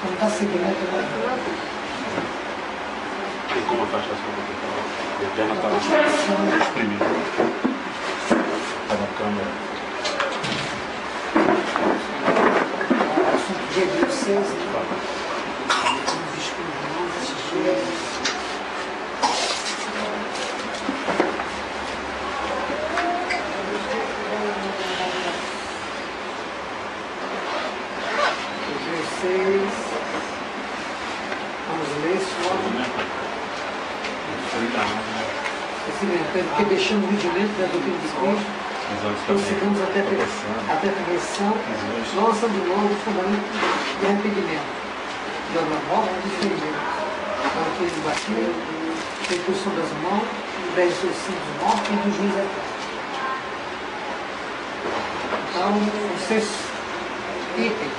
Não dá seguimento, né? Tem como afastar essa coisa? A perna está exprimida. Está na câmera. Assunto dia 16, né? Os escrivãos, esses dias. Vamos ler esse nome. Porque deixando o rudimento da doutrina de Cristo, prosseguimos até a perfeição, lançando de novo o fundamento de arrependimento, de obra nova e diferente, para que eles batiam, da impulsão das mãos, da ressurreição dos mortos e do juízo eterno. Então, os 6 itens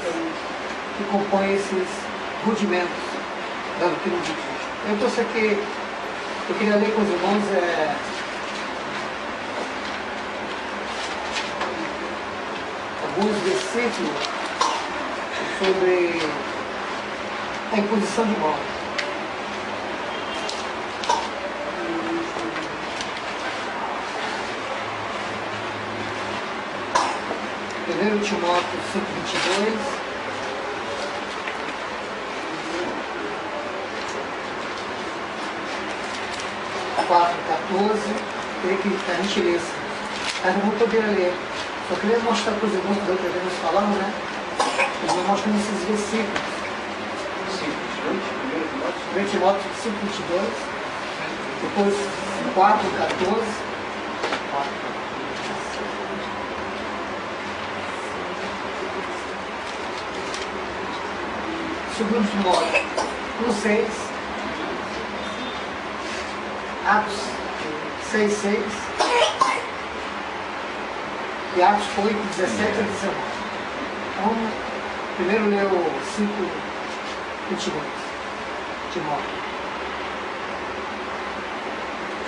que compõem esses rudimentos da doutrina de Cristo. Então, isso aqui, eu queria ler com os irmãos alguns versículos sobre a imposição de mãos. 1 Timóteo 5:22. 4:14, queria que a gente lesse. Mas não vou poder ler. Só queria mostrar para os irmãos que da outra vez nós falamos, né? Eles vão mostrando esses versículos. 1 Timóteo 5:22, depois 4:14. 2 Timóteo 1:6. Atos 6:6 e Atos 8:17-19. Então, primeiro leu 5:22. Timóteo.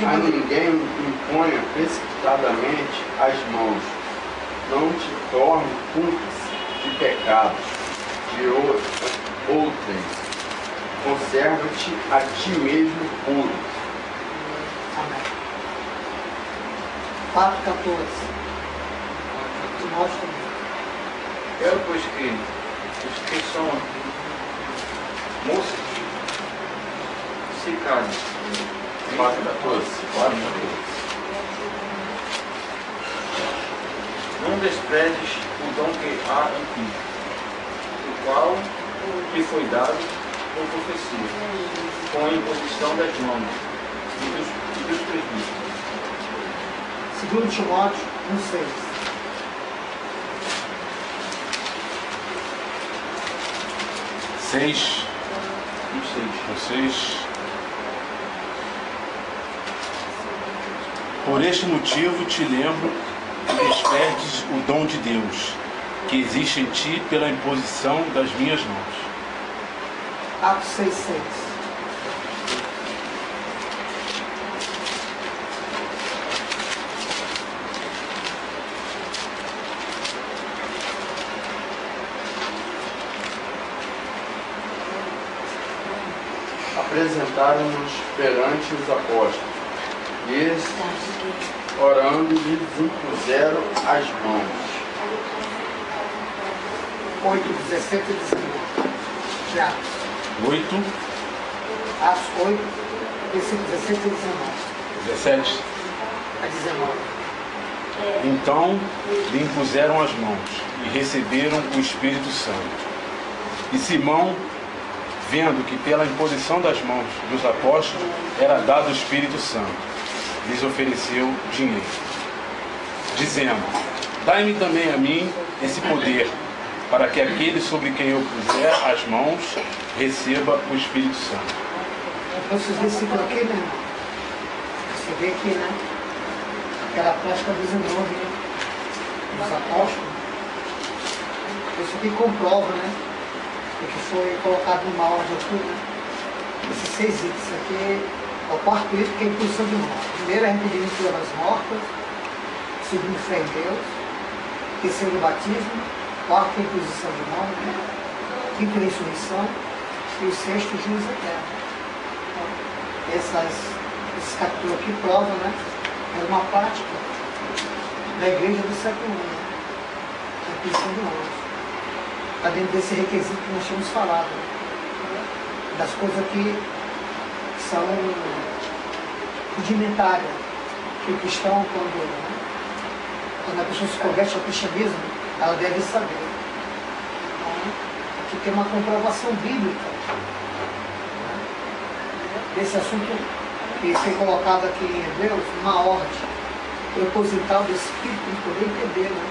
A ninguém imponha precipitadamente as mãos. Não te torne cúmplice de pecados de outrem. Conserva-te a ti mesmo puro. Amém. 4:14. Timóteo também. Quero, pois, que os que são moços se casem. 4:14. Não desprezes o dom que há em ti, o qual te foi dado por profecia, com a imposição das mãos e dos presbíteros. 2 Timóteo 1:6. Por este motivo te lembro que despertes o dom de Deus, que existe em ti pela imposição das minhas mãos. Atos 6:6. Apresentaram-nos perante os apóstolos, e eles, orando, lhes impuseram as mãos. 8:17-19. De Atos. 8, Atos 8, versículo 17-19. 17. A 19. Então lhe impuseram as mãos e receberam o Espírito Santo. E Simão, vendo que pela imposição das mãos dos apóstolos era dado o Espírito Santo, lhes ofereceu dinheiro, dizendo: dai-me também a mim esse poder, para que aquele sobre quem eu puser as mãos receba o Espírito Santo. Então, esses versículos aqui, né? Você vê aqui, né? Aquela prática dos irmãos, né? Dos apóstolos. Isso aqui comprova, né? O que foi colocado numa ordem aqui, né? Esses 6 itens. Isso aqui é o quarto item, que é a imposição de mãos. Primeiro, arrependimento pelas mortas. Segundo, fé em Deus. Terceiro, o batismo. Quarto, a imposição de mãos, né? quinto, ressurreição, e o sexto, juízo eterno. Então, esse capítulo aqui prova, né? É uma prática da igreja do século I, né? A Inquisição do Anjo. Está dentro desse requisito que nós tínhamos falado, né? Das coisas que são rudimentares, que o cristão, quando a pessoa se converte ao cristianismo, ela deve saber. Então, aqui tem uma comprovação bíblica, né, desse assunto que foi colocado aqui em Hebreus, uma ordem proposital do Espírito, para poder entender. Né?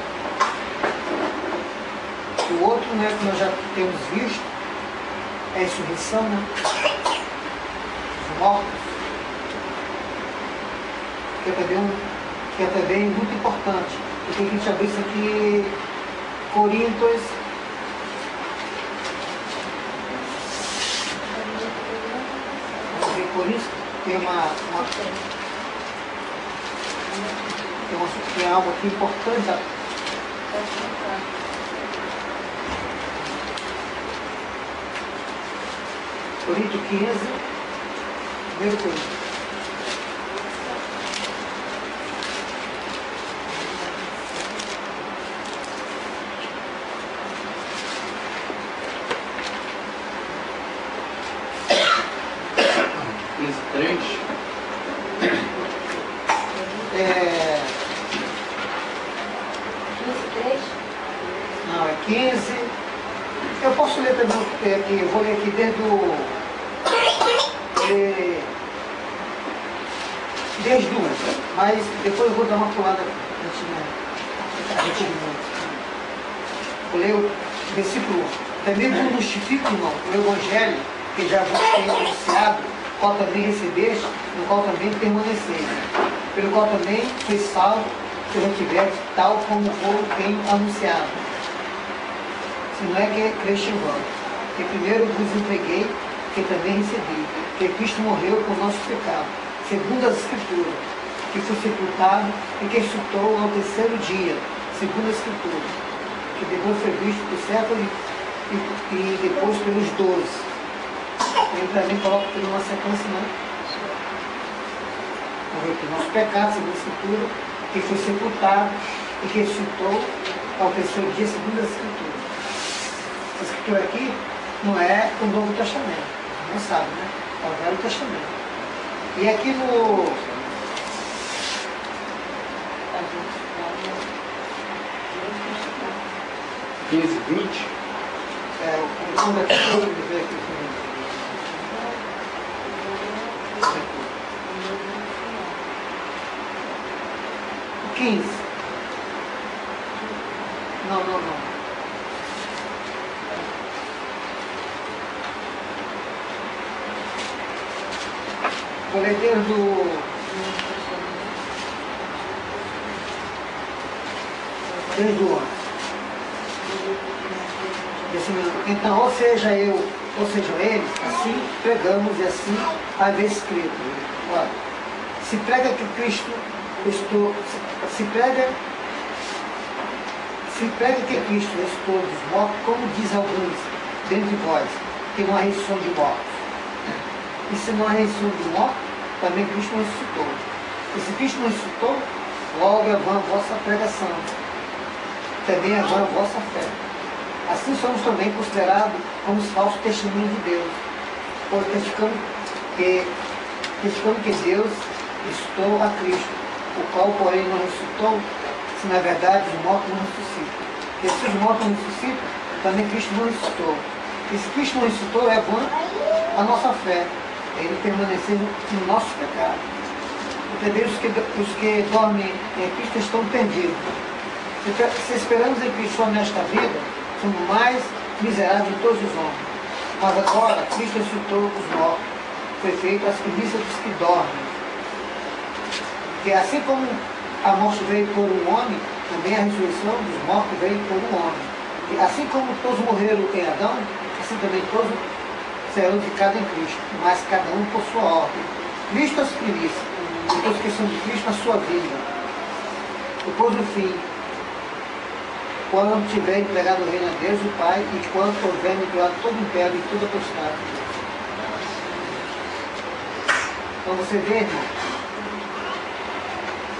O outro, né, que nós já temos visto, é a ressurreição, né? Os mortos, que é também muito importante. Porque a gente abriu isso aqui, Coríntios, vamos ver, Coríntios tem algo aqui importante. Coríntios 15, 1 Coríntios. Não, é 15. Eu posso ler também aqui, eu vou ler aqui desde o. Desde o 1, mas depois eu vou dar uma pulada antes. Vou ler o versículo 1. Também vos justifico, irmão, o Evangelho que já vos tenho anunciado, qual também recebeste, no qual também permaneceis, pelo qual também foi salvo, se retiveste, tal como vou tenho anunciado. Se não é que creste em vão, que primeiro vos entreguei, que também recebi, que Cristo morreu por nossos pecados, segundo as Escrituras, que foi sepultado e que ressuscitou ao terceiro dia, segundo as Escrituras, que depois foi visto por séculos e depois pelos 12. Ele também coloca por uma sequência, né? Morreu por nossos pecados, segundo a Escritura, que foi sepultado e que ressuscitou ao terceiro dia, segundo as Escrituras. Essa Escritura aqui não é o Novo Testamento, não sabe, né? É o Velho Testamento. E aqui no... Quinze, 20. Quando aqui, vamos ver aqui. O 15. Não. Vou ler desde o... Então, ou seja eu, ou sejam eles, assim pregamos e assim haver escrito. Olha, se prega que Cristo se prega que Cristo ressuscitou dos mortos, como diz alguns dentre vós, que não há ressurreição de mortos. E se não há ressurreição de mortos, também Cristo não ressuscitou. E se Cristo não ressuscitou, logo é vã a vossa pregação, também é vã a vossa fé. Assim somos também considerados como os falsos testemunhos de Deus, pois testificamos que Deus ressuscitou a Cristo, o qual, porém, não ressuscitou, se na verdade os mortos não ressuscitam. Porque se os mortos não ressuscitam, também Cristo não ressuscitou. E se Cristo não ressuscitou, é vã a nossa fé, ele permanecer no nosso pecado. Entendeu? Os que dormem em Cristo estão perdidos. Se esperamos em Cristo só nesta vida, somos mais miseráveis de todos os homens. Mas agora, Cristo ressuscitou os mortos. Foi feito as primícias dos que dormem. Que assim como a morte veio por um homem, também a ressurreição dos mortos veio por um homem. E assim como todos morreram em Adão, assim também todos serão edificados em Cristo, mas cada um por sua ordem. Cristo as primícias, depois que são de Cristo a sua vida. Depois do fim, quando tiver entregado o reino a Deus e o Pai, e quando houver aniquilado todo o império e toda a potestade. Então você vê, irmão,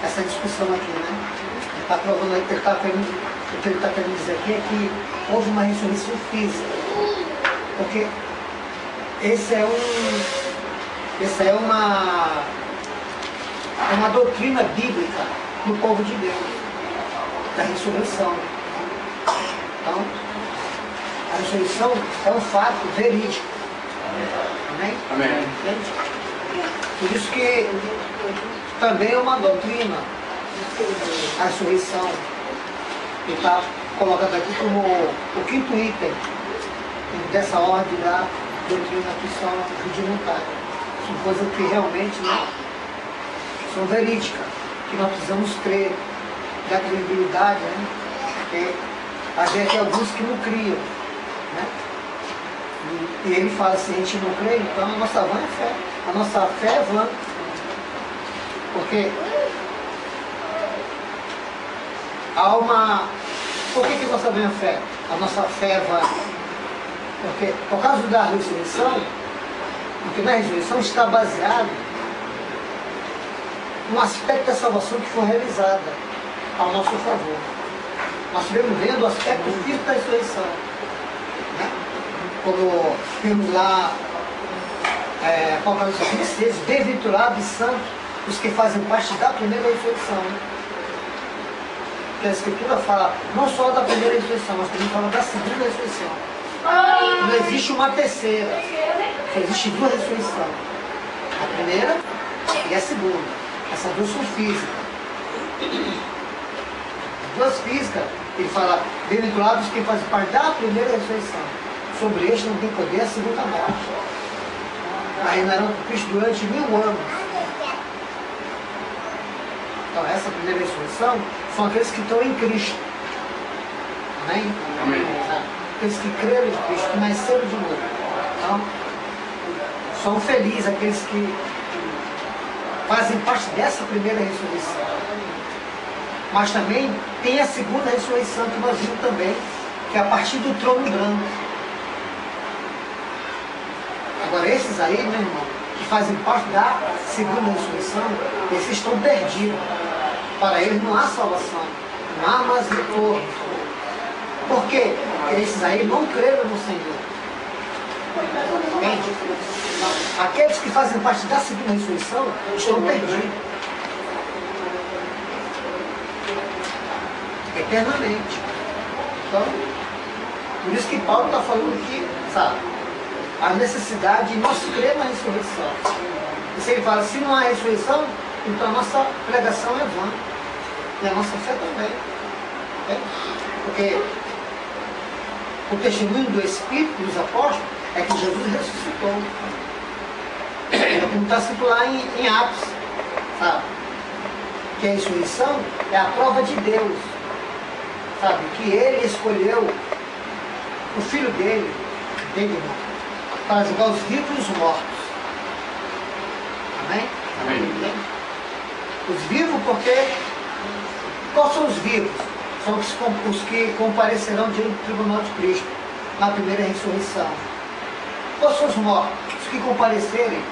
essa discussão aqui, né? Ele está provando aí, o que ele está querendo dizer aqui é que houve uma ressurreição física. Porque essa é uma doutrina bíblica do povo de Deus, da ressurreição. Então, a ressurreição é um fato verídico. Amém? Amém. Por isso que também é uma doutrina a ressurreição. Ele está colocado aqui como o quinto item dessa ordem da doutrina cristã rudimentar. São coisas que realmente, né, são verídicas, que nós precisamos crer, da credibilidade, né? Porque a gente tem alguns que não criam, né? E ele fala assim, a gente não crê, então a nossa vã é fé. A nossa fé é vã. Porque há uma... Por que nossa vã é fé? A nossa fé é vã. Porque por causa da ressurreição, porque na ressurreição está baseado um aspecto da salvação que foi realizada ao nosso favor. Nós estivemos vendo o aspecto físico da ressurreição. Né? Quando vimos lá Apocalipse 26, bem-aventurados e santos os que fazem parte da primeira ressurreição. Porque a Escritura fala não só da primeira ressurreição, mas também fala da segunda ressurreição. Não existe uma terceira, só existe duas ressurreições. A primeira e a segunda. Essas duas são físicas. Duas físicas, ele fala, bem-aventurados quem faz parte da primeira ressurreição. Sobre este não tem poder a segunda morte. Reinarão com Cristo durante 1000 anos. Então essa primeira ressurreição são aqueles que estão em Cristo. Amém? Amém. Aqueles que creram em Cristo, que nasceram de novo. Então, são felizes aqueles que fazem parte dessa primeira ressurreição. Mas também tem a segunda ressurreição que nós vimos também, que é a partir do trono branco. Agora esses aí, meu irmão, que fazem parte da segunda ressurreição, esses estão perdidos. Para eles não há salvação, não há mais retorno. Por quê? Porque esses aí não creram no Senhor. Entende? Aqueles que fazem parte da segunda ressurreição estão perdidos. Eternamente. Então, por isso que Paulo está falando aqui, sabe, a necessidade de nós crer na ressurreição. E se ele fala, se não há ressurreição, então a nossa pregação é vã. E a nossa fé também. Porque o testemunho do Espírito dos apóstolos é que Jesus ressuscitou. É como está escrito lá em Atos, sabe? Que a ressurreição é a prova de Deus, sabe? Que ele escolheu o filho dele, irmão, para julgar os vivos e os mortos. Amém? Amém. Os vivos porque... Quais são os vivos? São os que comparecerão diante do tribunal de Cristo na primeira ressurreição. Quais são os mortos? Os que comparecerem,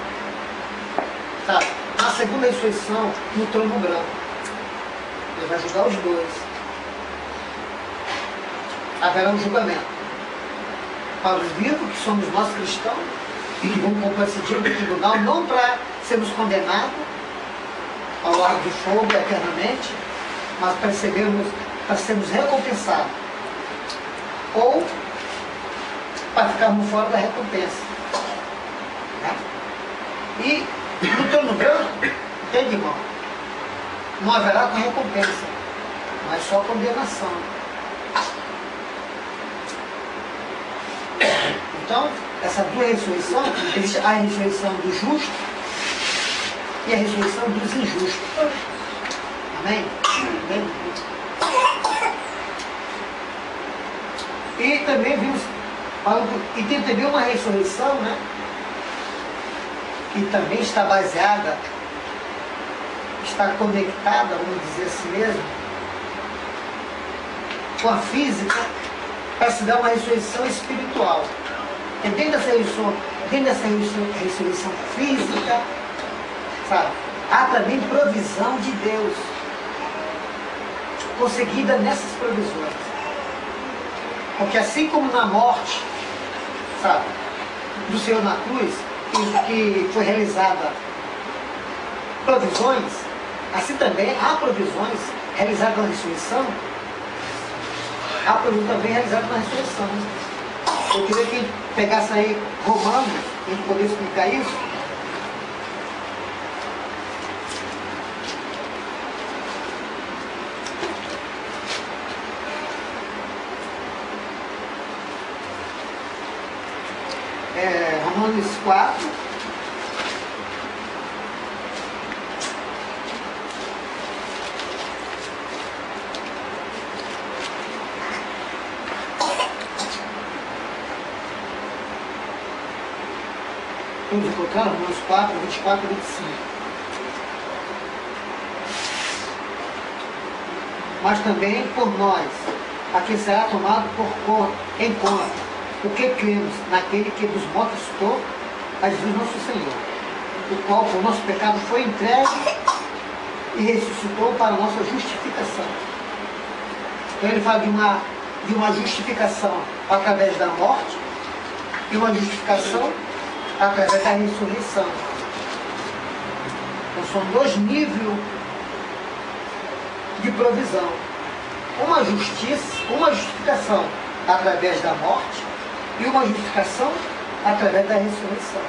sabe, na segunda ressurreição no trono branco. Ele vai julgar os dois. Haverá um julgamento para os vivos, que somos nós cristãos, e que vamos comparecer diante do tribunal, não para sermos condenados ao lago de fogo eternamente, mas para sermos recompensados, ou para ficarmos fora da recompensa. Né? E no trono branco, entende, irmão? Não haverá com recompensa, mas só condenação. Então, essa duas ressurreição, existe a ressurreição do justo e a ressurreição dos injustos. Amém? Amém? E também vimos, e tem também uma ressurreição, né? Que também está baseada, está conectada, vamos dizer assim mesmo, com a física para se dar uma ressurreição espiritual. E dentro dessa ressurreição física, sabe, há também provisão de Deus, conseguida nessas provisões. Porque assim como na morte, sabe, do Senhor na cruz, que foi realizada provisões, assim também há provisões realizadas na ressurreição, há provisões também realizadas na ressurreição. Eu queria que a gente pegasse aí Romanos, a gente poder explicar isso. Romanos 4. Vamos encontrar Romanos 4, 24 e 25. Mas também por nós, a quem será tomado em conta, porque cremos naquele que dos mortos ressuscitou, a Jesus nosso Senhor, o qual por nosso pecado foi entregue e ressuscitou para a nossa justificação. Então ele fala de uma justificação através da morte e uma justificação através da ressurreição. Então são dois níveis de provisão. Uma justificação através da morte e uma justificação através da ressurreição.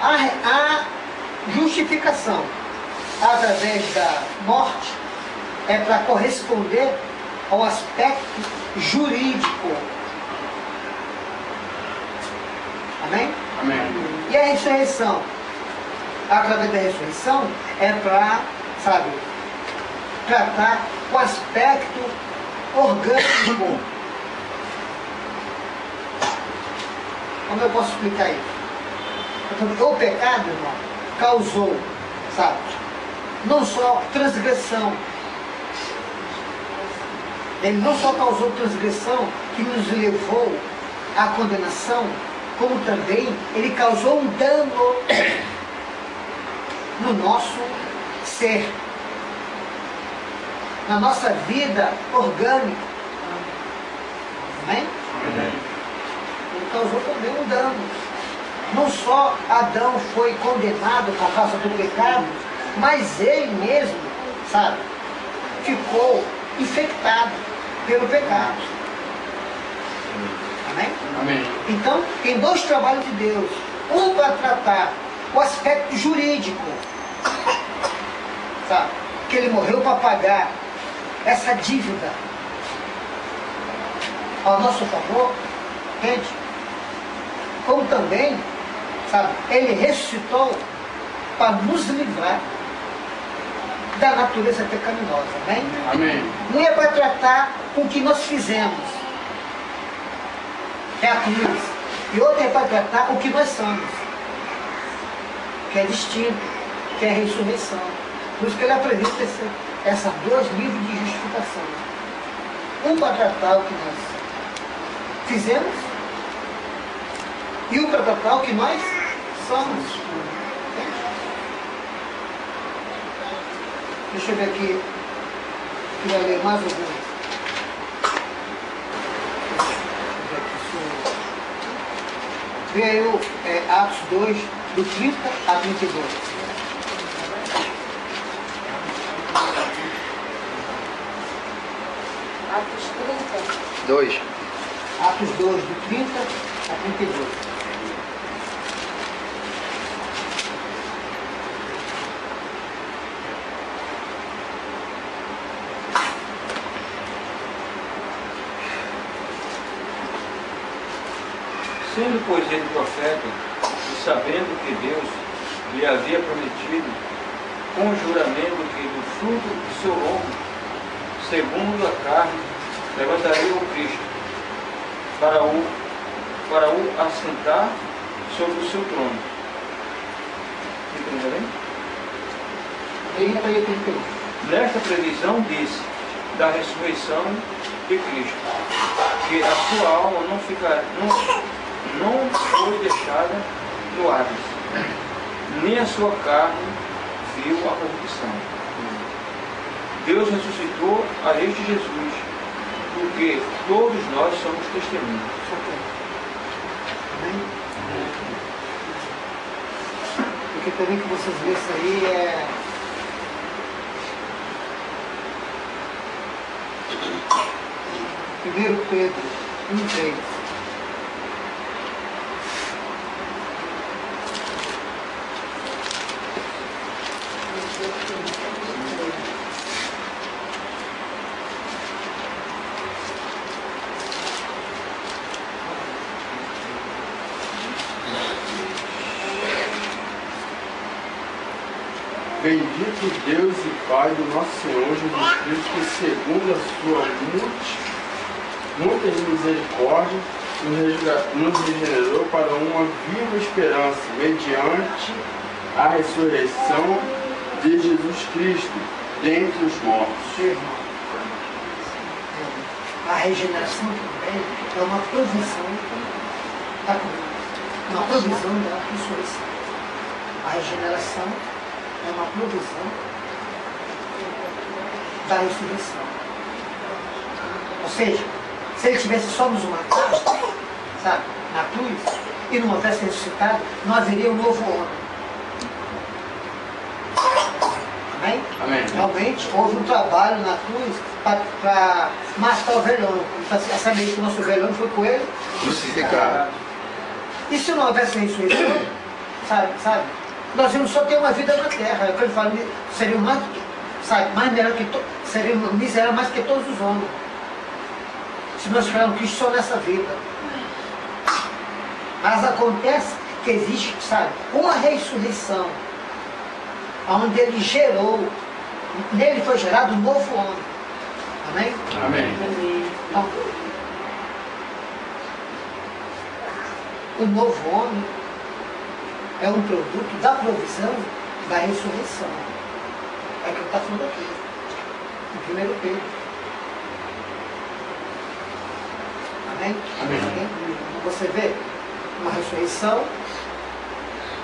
A justificação através da morte é para corresponder ao aspecto jurídico. Amém? Amém. E a ressurreição, através da ressurreição, é para, sabe, tratar o aspecto orgânico. Como eu posso explicar isso? O pecado, irmão, causou, sabe, não só transgressão. Ele não só causou transgressão que nos levou à condenação, como também ele causou um dano no nosso ser, na nossa vida orgânica. Amém? Ele causou também um dano. Não só Adão foi condenado por causa do pecado, mas ele mesmo, sabe, ficou infectado pelo pecado. Amém? Amém. Então, tem dois trabalhos de Deus. Um para tratar o aspecto jurídico, sabe, que ele morreu para pagar essa dívida ao nosso favor, entende? Como também, sabe, ele ressuscitou para nos livrar da natureza pecaminosa. Amém? Amém. Um é para tratar com o que nós fizemos, é a cruz, e outro é para tratar o que nós somos, que é distinto, que é a ressurreição. Por isso que ele apresenta esses dois níveis de justificação. Um para tratar o que nós fizemos e um para tratar o que nós somos. Deixa eu ver aqui. Queria ler mais alguns. Vê aí Atos 2, do 30 a 32. Atos 30. 2. Atos 2, do 30 a 32. Sendo, pois, ele profeta, e sabendo que Deus lhe havia prometido, com juramento que do fruto do seu longo, segundo a carne, levantaria o Cristo, para o assentar sobre o seu trono. Entenderam? 30 e 31. Nesta previsão disse, da ressurreição de Cristo, que a sua alma não foi deixada no Hades, nem a sua carne viu a corrupção. Deus ressuscitou a este Jesus, porque todos nós somos testemunhas. Amém? Porque também que vocês veem isso aí é... Primeiro Pedro 1:3. Bendito Deus e Pai do nosso Senhor Jesus Cristo, que segundo a sua muita misericórdia nos regenerou para uma viva esperança, mediante a ressurreição de Jesus Cristo dentre os mortos. A regeneração também é uma provisão da ressurreição. A regeneração é uma provisão da ressurreição. Ou seja, se ele tivesse só nos matado, sabe, na cruz, e não houvesse ressuscitado, não haveria um novo homem. Amém? Amém. Realmente houve um trabalho na cruz para matar o velhão. Para saber que o nosso velhão foi com ele Crucificado. E se não houvesse ressurreição, sabe? Nós íamos só ter uma vida na terra. É o que ele fala, seria mais melhor que seria miserável mais que todos os homens. Se nós esperarmos Cristo só nessa vida. Mas acontece que existe, sabe, uma ressurreição, onde ele gerou, nele foi gerado um novo homem. Amém? Amém. Então, o novo homem é um produto da provisão da ressurreição. É o que ele está falando aqui. No 1 Pedro. Amém? Amém. Você vê uma ressurreição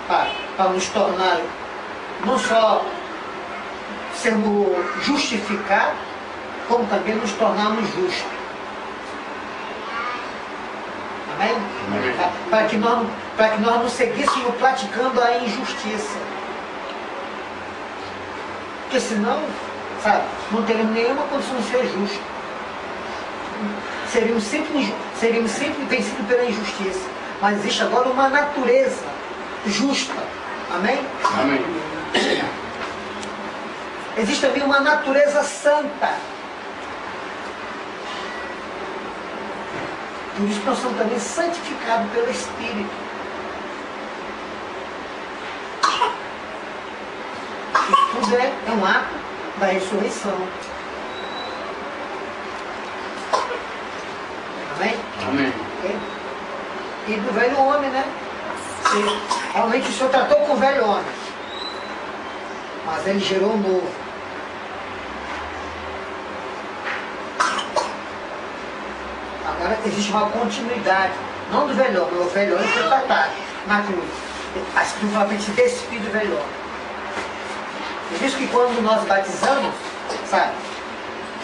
para nos tornar, não só sermos justificados, como também nos tornarmos justos. Amém? Amém. Para que nós não seguíssemos praticando a injustiça. Porque senão, sabe, não teríamos nenhuma condição de ser justos. Seríamos sempre vencidos pela injustiça. Mas existe agora uma natureza justa. Amém? Amém. Existe também uma natureza santa. Por isso que nós somos também santificados pelo Espírito. Isso tudo é um ato da ressurreição. Amém? Amém. E do velho homem, né? Realmente o Senhor tratou com o velho homem. Mas ele gerou um novo. Agora existe uma continuidade. Não do velho homem, o velho homem foi tratado na cruz. A Escritura fala para a gente se despir do velho homem. Por isso que quando nós batizamos, sabe,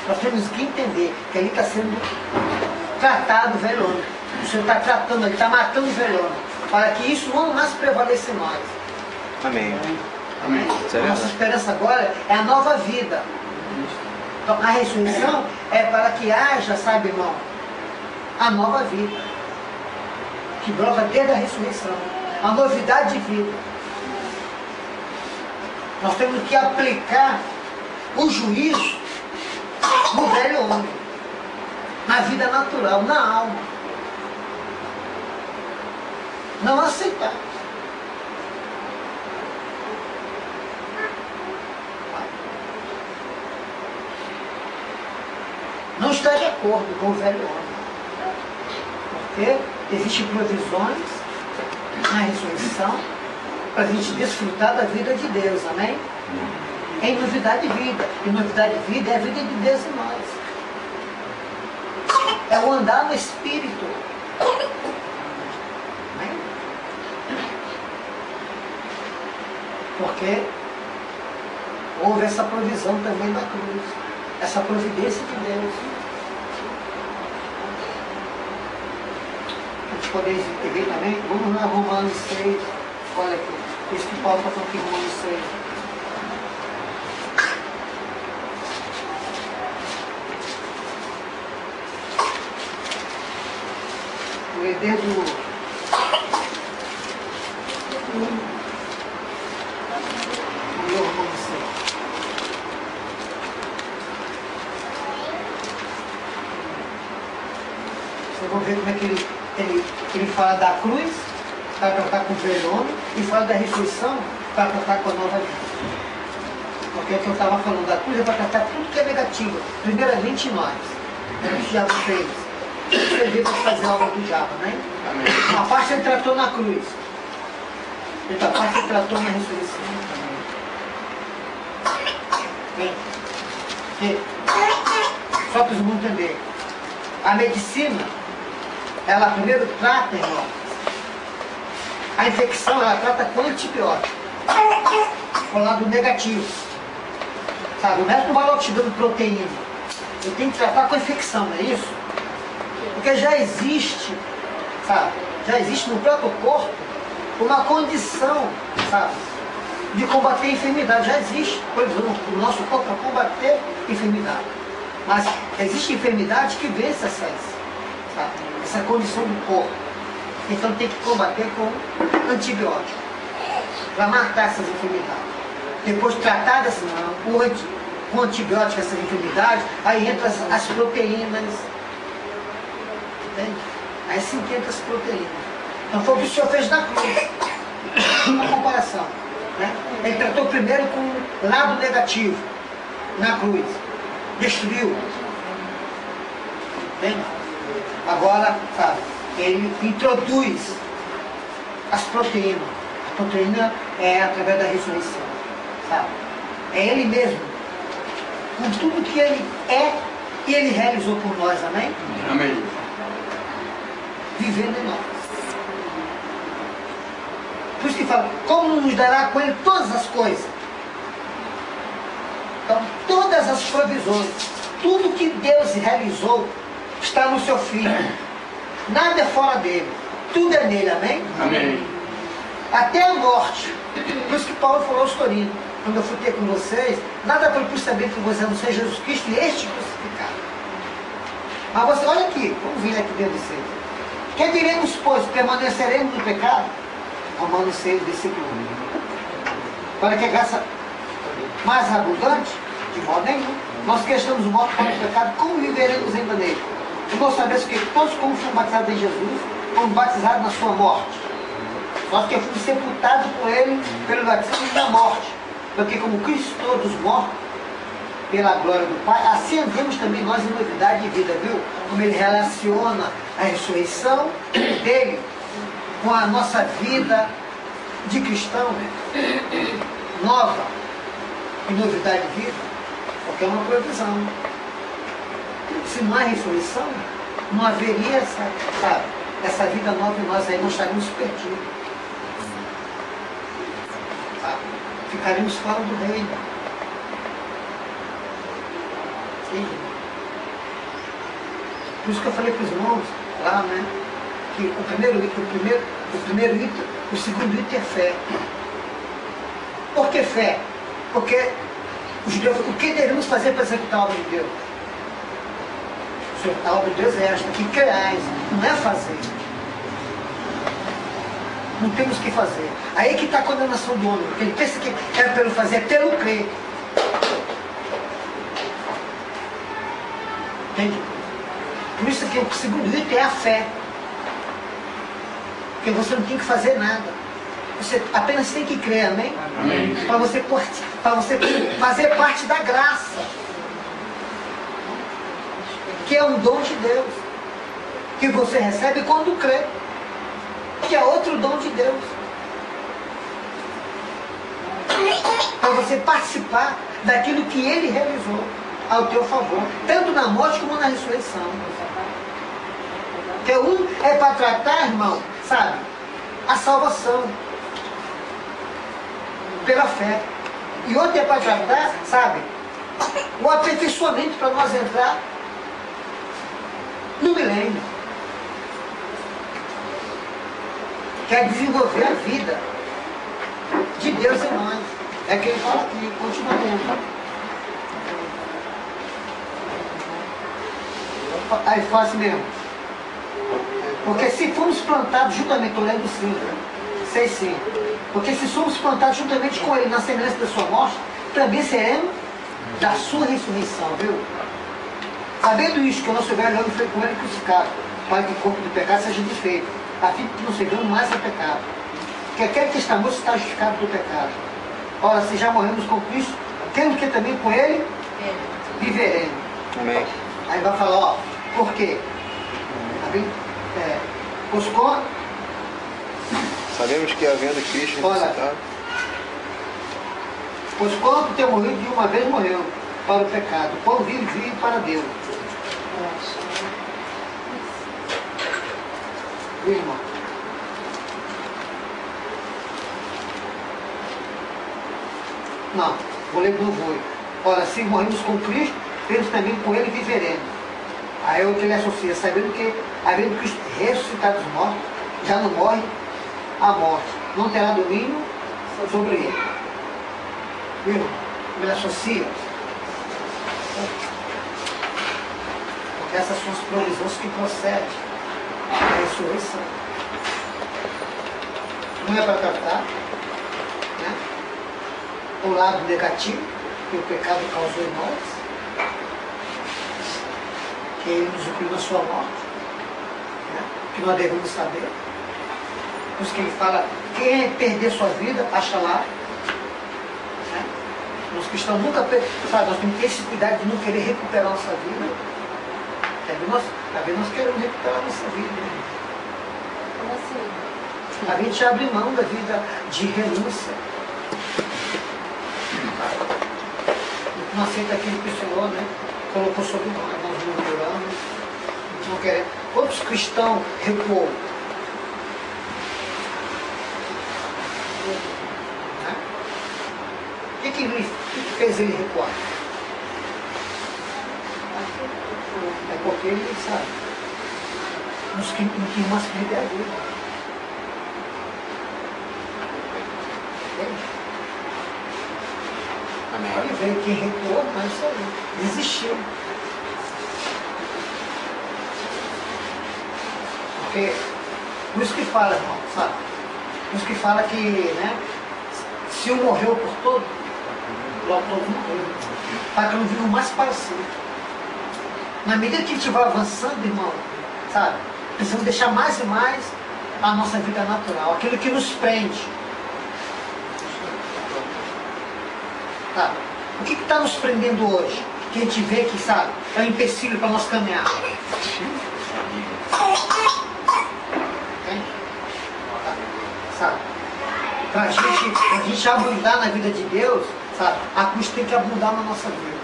nós temos que entender que ali está sendo tratado o velho homem. O Senhor está tratando, ele está matando o velho homem, para que isso não mais prevaleça em nós. Amém. Amém. Nossa esperança agora é a nova vida. Então, a ressurreição é para que haja, sabe, irmão, a nova vida, que brota desde a ressurreição, a novidade de vida. Nós temos que aplicar o juízo no velho homem, na vida natural, na alma. Não aceitar. Não estar de acordo com o velho homem. Porque existem provisões na ressurreição para a gente desfrutar da vida de Deus, amém? em novidade de vida. E novidade de vida é a vida de Deus em nós. É o andar no Espírito. Amém? Porque houve essa provisão também da cruz. Essa providência de Deus. A gente poder ver também. Vamos lá, Romanos 6. Olha aqui. Isso que Paulo está falando aqui em Romanos 6. O herdeiro do Romanos 6. Vocês vão ver como é que ele fala da cruz para tratar com o velho homem e fala da ressurreição para tratar com a nova vida. Porque é o que eu estava falando, da cruz é para tratar tudo que é negativo, primeiramente nós. É o que o diabo fez. Você veio para fazer a obra do diabo, né? Amém. Uma parte ele tratou na cruz, outra parte ele tratou na ressurreição. Só para os irmãos entenderem. A medicina, ela primeiro trata, irmão. A infecção, ela trata com antibiótico. O lado negativo. Sabe, o médico não vai logo te dando proteína. Ele tem que tratar com a infecção, não é isso? Porque já existe, sabe? Já existe no próprio corpo uma condição, sabe? De combater a enfermidade. Já existe, por exemplo, o nosso corpo para combater a enfermidade. Mas existe enfermidade que vence essa condição do corpo. Então tem que combater com antibiótico. Para matar essas enfermidades. Depois tratadas com antibiótico essas enfermidades, aí entra as proteínas. Entende? Aí sim que entra as proteínas. Então foi o que o Senhor fez na cruz. Uma comparação. Né? Ele tratou primeiro com o lado negativo na cruz. Destruiu. Entende? Agora, sabe, ele introduz as proteínas. A proteína é através da ressurreição. Sabe? É ele mesmo. Com tudo que ele é e ele realizou por nós, amém? Amém. Vivendo em nós. Por isso que fala, como nos dará com ele todas as coisas? Então, todas as provisões, tudo que Deus realizou está no seu Filho. Nada é fora dele. Tudo é nele, amém? Amém. Até a morte. Por isso que Paulo falou aos Coríntios, quando eu fui ter com vocês, nada por saber que você não seja Jesus Cristo e este crucificado. Mas você, olha aqui, vamos vir aqui dentro de vocês. Que diremos, pois, permaneceremos no pecado? Romanos 6, versículo 1. Para que a graça mais abundante? De modo nenhum. Nós que estamos mortos para o pecado, como viveremos ainda nele? E nós sabemos que todos, como fomos batizados em Jesus, fomos batizados na sua morte. Nós que fomos sepultados com ele pelo batismo da morte. Porque como Cristo todos mortos, pela glória do Pai, assim andemos também nós em novidade de vida, viu? Como ele relaciona a ressurreição dele com a nossa vida de cristão, né? Nova e novidade de vida, porque é uma provisão. Se não há ressurreição, não haveria essa vida nova em nós, aí nós estaríamos perdidos. Sabe? Ficaríamos fora do reino. Por isso que eu falei para os irmãos lá, né? Que o primeiro item, o segundo item é fé. Por que fé? Porque os judeus, o que devemos fazer para executar a obra de Deus? A obra de Deus é esta, que creais, não é fazer. Não temos que fazer. Aí que está a condenação do homem, porque ele pensa que é pelo fazer, é pelo crer. Entende? Por isso que o segundo item é a fé. Porque você não tem que fazer nada. Você apenas tem que crer, amém? Amém. Para você fazer parte da graça. Que é um dom de Deus. Que você recebe quando crê. Que é outro dom de Deus. Para você participar daquilo que ele realizou ao teu favor, tanto na morte como na ressurreição. Porque um é para tratar, irmão, sabe, a salvação pela fé. E outro é para tratar, sabe, o aperfeiçoamento para nós entrar no milênio. Quer desenvolver a vida de Deus em nós. É que ele fala aqui, continua lendo. Aí fala assim mesmo. Porque se fomos plantados juntamente, estou lendo 6:5. Porque se somos plantados juntamente com ele na semelhança da sua morte, também seremos da sua ressurreição, viu? Sabendo isso, que o nosso velho homem foi com ele crucificado, para que o corpo do pecado seja desfeito, a fim de que não sejamos mais a pecado. Porque aquele que está morto está justificado do pecado. Ora, se já morremos com Cristo, temos que também com ele viveremos. Amém. Aí vai falar, ó, por quê? Pois com... Sabemos que havendo Cristo ressuscitado. Pois quando ter morrido de uma vez morreu para o pecado, quando vive para Deus. Viu, irmão? Não, vou ler do novo. Ora, se morremos com Cristo, temos também com ele viveremos. Aí é o que ele associa, sabendo que, havendo Cristo ressuscitado dos mortos, já não morre a morte, não terá domínio sobre ele. Viu? Ele associa. Porque essas são as provisões que procedem da ressurreição. Não é para tratar, né, o lado negativo que o pecado causou em nós, que ele nos oprimiu na sua morte, né, que nós devemos saber. Por isso que ele fala, quem perder sua vida, acha lá. Né? Nós cristãos nunca sabe, nós temos que ter esse cuidado de não querer recuperar a nossa vida. Às vezes nós queremos recuperar a nossa vida. Né? Como assim? A gente abre mão da vida de renúncia. Não aceita aquilo que o Senhor, né, colocou sobre nós murmuramos, não queremos. Outros cristãos recuam. Né? O que fez ele recuar? É porque ele sabe, nos que mais perder a vida. Pode ver, quem recuou, mas isso aí, desistiu. Porque, por isso que fala, irmão, sabe? Por isso que fala que, né, se um morreu por todo, logo todos morreram. Para que não vivam mais parecido. Na medida que a gente vai avançando, irmão, sabe? Precisamos deixar mais e mais a nossa vida natural, aquilo que nos prende. Tá. O que está nos prendendo hoje? Que a gente vê que, sabe, é um empecilho para nós caminhar. Sabe? Para a gente abundar na vida de Deus, sabe? A cruz tem que abundar na nossa vida.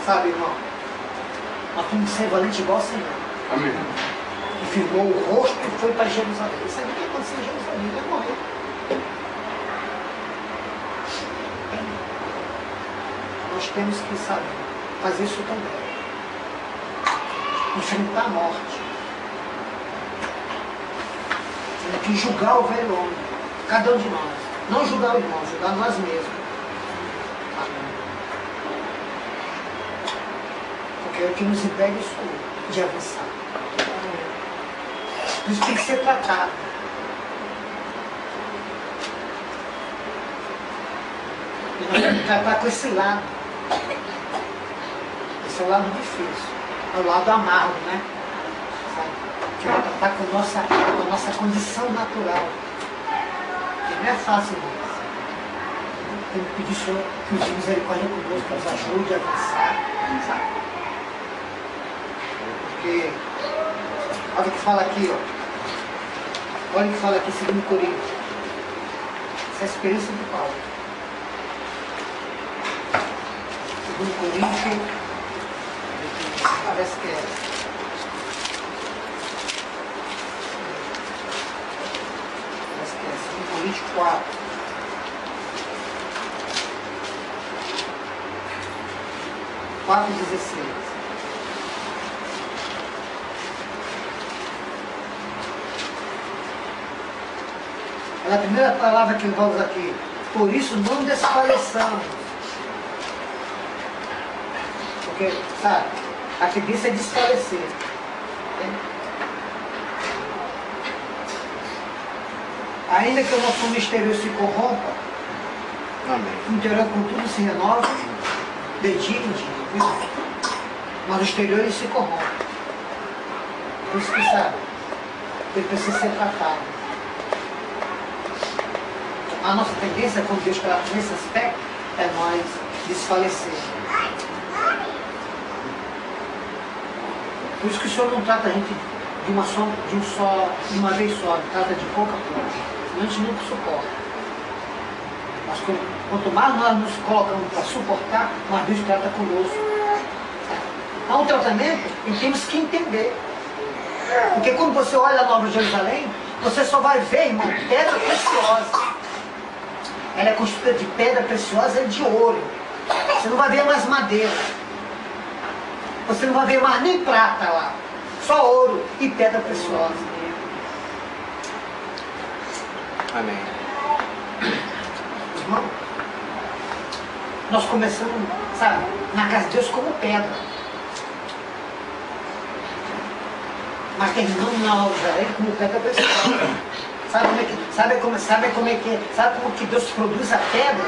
Sabe, irmão? Nós temos que ser valentes igual o Senhor. Amém. E firmou o rosto e foi para Jerusalém. Isso aí o que aconteceu em Jerusalém? Ele vai morrer. Nós temos que, sabe, fazer isso também. Enfrentar a morte. Temos que julgar o velho homem. Cada um de nós. Não julgar o irmão, julgar nós mesmos. Porque é o que nos impede isso de avançar. Isso tem que ser tratado. E nós temos que tratar com esse lado. Esse é o lado difícil. É o lado amargo, né? Sabe? Que vai tratar com a nossa condição natural. Que não é fácil isso. Temos que pedir ao Senhor que os misericórdia conosco, que nos ajude a avançar. Sabe? Porque, olha o que fala aqui, ó. Olha o que fala aqui, 2 Coríntios. Essa é a experiência de Paulo. 2 Coríntios, parece que é. Parece que é 2 Coríntios 4. Quatro 16. É a primeira palavra que vamos aqui. Por isso não desfaleçamos. Porque, sabe, a tendência é desfalecer. Ainda que o nosso homem exterior se corrompa, o interior contudo se renova, de dia em dia. Mas o exterior ele se corrompe. Por isso que sabe, ele precisa ser tratado. A nossa tendência, quando Deus trata nesse aspecto, é nós desfalecer. Por isso que o Senhor não trata a gente de uma vez só, ele trata de pouco a pouco. Senão a gente nunca suporta. Mas quanto mais nós nos colocamos para suportar, mais Deus trata conosco. Há um tratamento e temos que entender. Porque quando você olha a Nova Jerusalém, você só vai ver, irmão, pedra preciosa. Ela é construída de pedra preciosa e de ouro. Você não vai ver mais madeira. Você não vai ver mais nem prata lá. Só ouro e pedra preciosa. Amém. Irmão, nós começamos, sabe, na casa de Deus como pedra. Mas terminamos na Nova Jerusalém como pedra preciosa. Sabe como que Deus produz a pedra?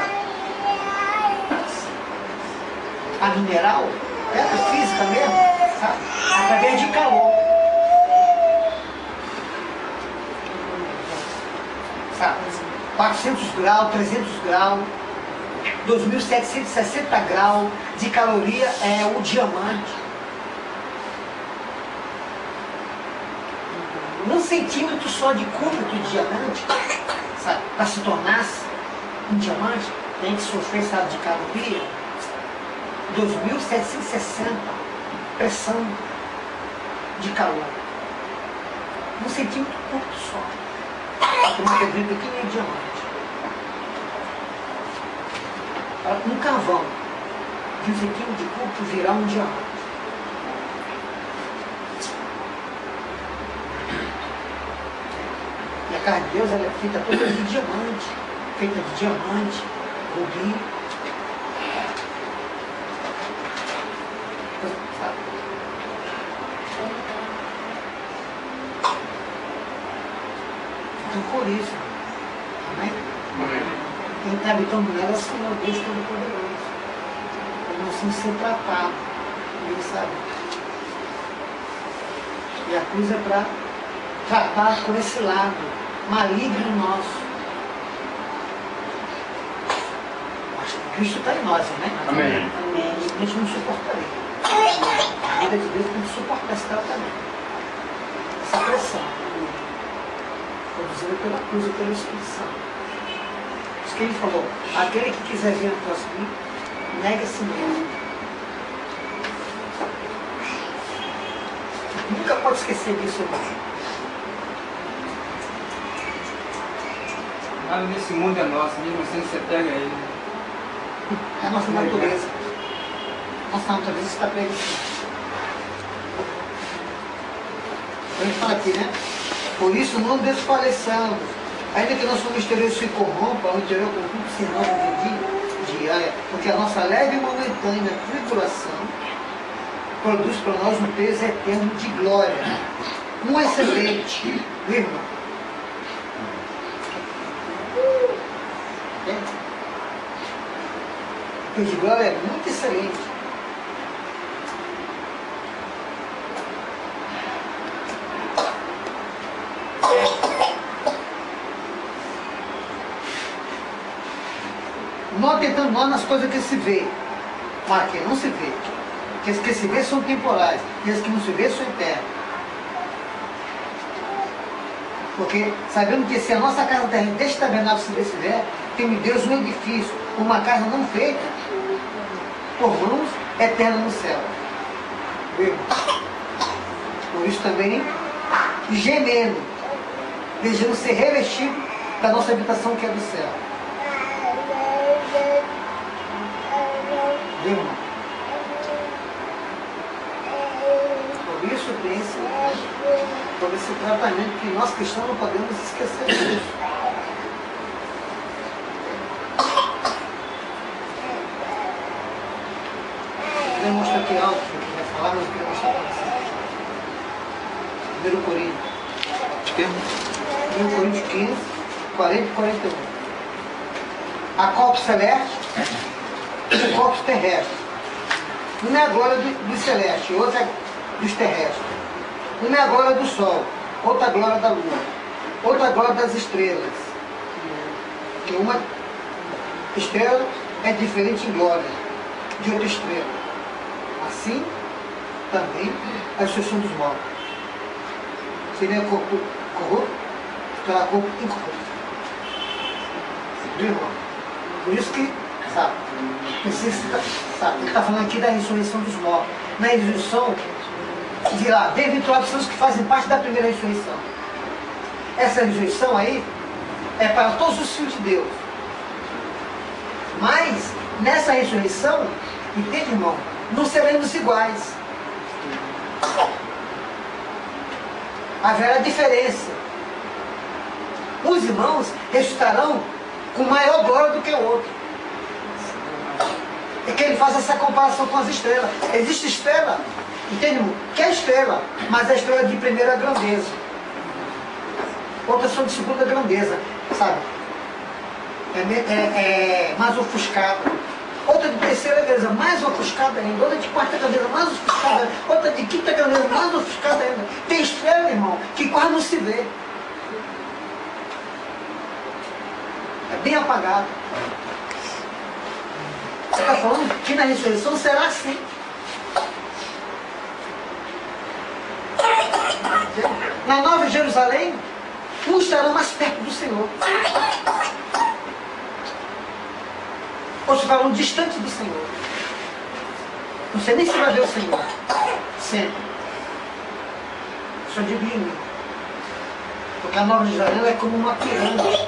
A mineral, pedra física mesmo, sabe? Através de calor. Sabe? 400 graus, 300 graus, 2.760 graus de caloria é o diamante. 1 centímetro só de cúbito de diamante, sabe, para se tornar um diamante, tem que sofrer, sabe, de caloria, 2.760 pressão de calor. 1 centímetro cúbito só. Uma pedrinha pequenininha de diamante. Um carvão de 1 centímetro de cúbito virar um diamante. E a carne de Deus ela é feita toda de diamante. Feita de diamante, rubi. Sabe? Então por isso, amém? Quem está habitando nela é o Senhor Deus Todo-Poderoso. Nós temos que ser tratados. Ele sabe. E a cruz é para tratar com esse lado maligno nosso. Mas Cristo está em nós, amém? Amém. A gente não suportaria. A vida de Deus tem que suportar esse tratamento. Essa pressão. Produzida pela cruz e pela Espírito Santo. Por isso que ele falou, aquele que quiser vir após mim, nega a si mesmo. Nunca pode esquecer disso, irmão. Nada nesse mundo é nosso, mesmo assim você pega ele. É a nossa natureza. Nossa natureza está presa assim. Então ele fala aqui, né? Por isso não desfaleçamos. Ainda que nosso exterior se corrompa, o interior contudo se renova de dia, porque a nossa leve e momentânea tribulação produz para nós um peso eterno de glória. Um excelente, viu, irmão? O de glória é muito excelente. Não atentando nós nas coisas que se vê, mas que não se vê. Porque as que se vê são temporais, e as que não se vê são eternas. Porque sabemos que se a nossa casa terrena deste tabernáculo se desfizer, tem Deus um edifício, uma casa não feita por mãos, eterna no céu. Viu? Por isso também, gemendo, desejando ser revestido da nossa habitação que é do céu. Viu, irmão? Por isso, pense, por esse tratamento que nós cristãos não podemos esquecer disso. Eu vou mostrar aqui algo que eu vai falar, mas eu quero mostrar para vocês. 1 Coríntios. 1 Coríntios 15, 40 e 41. Há corpos celestes e corpos terrestres. Uma é a glória dos celestes, outra é dos terrestres. Uma é a glória do sol, outra a glória da lua, outra a glória das estrelas. Que uma estrela é diferente em glória de outra estrela. Assim, também, a ressurreição dos mortos. Seria corpo corrupto, será corpo incorrupto. Viu, irmão? Por isso que, sabe, ele está falando aqui da ressurreição dos mortos. Na ressurreição, de lá, dentre pessoas que fazem parte da primeira ressurreição. Essa ressurreição aí é para todos os filhos de Deus. Mas, nessa ressurreição, entende, irmão? Não seremos iguais. Haverá diferença. Uns irmãos ressuscitarão com maior glória do que o outro. É que ele faz essa comparação com as estrelas. Existe estrela, entende, irmão? Que é estrela, mas é estrela de primeira grandeza. Outras são de segunda grandeza, sabe? É mais ofuscada. Outra de terceira grandeza, mais ofuscada ainda. Outra de quarta grandeza, mais ofuscada ainda. Outra de quinta grandeza, mais ofuscada ainda. Tem estrela, irmão, que quase não se vê. É bem apagado. Você está falando que na ressurreição será assim. Na Nova Jerusalém, uns estarão mais perto do Senhor. Outros estarão distante do Senhor. Não sei nem se vai ver o Senhor. Sempre. Só digo em mim. Porque a Nova Jerusalém é como uma pirâmide.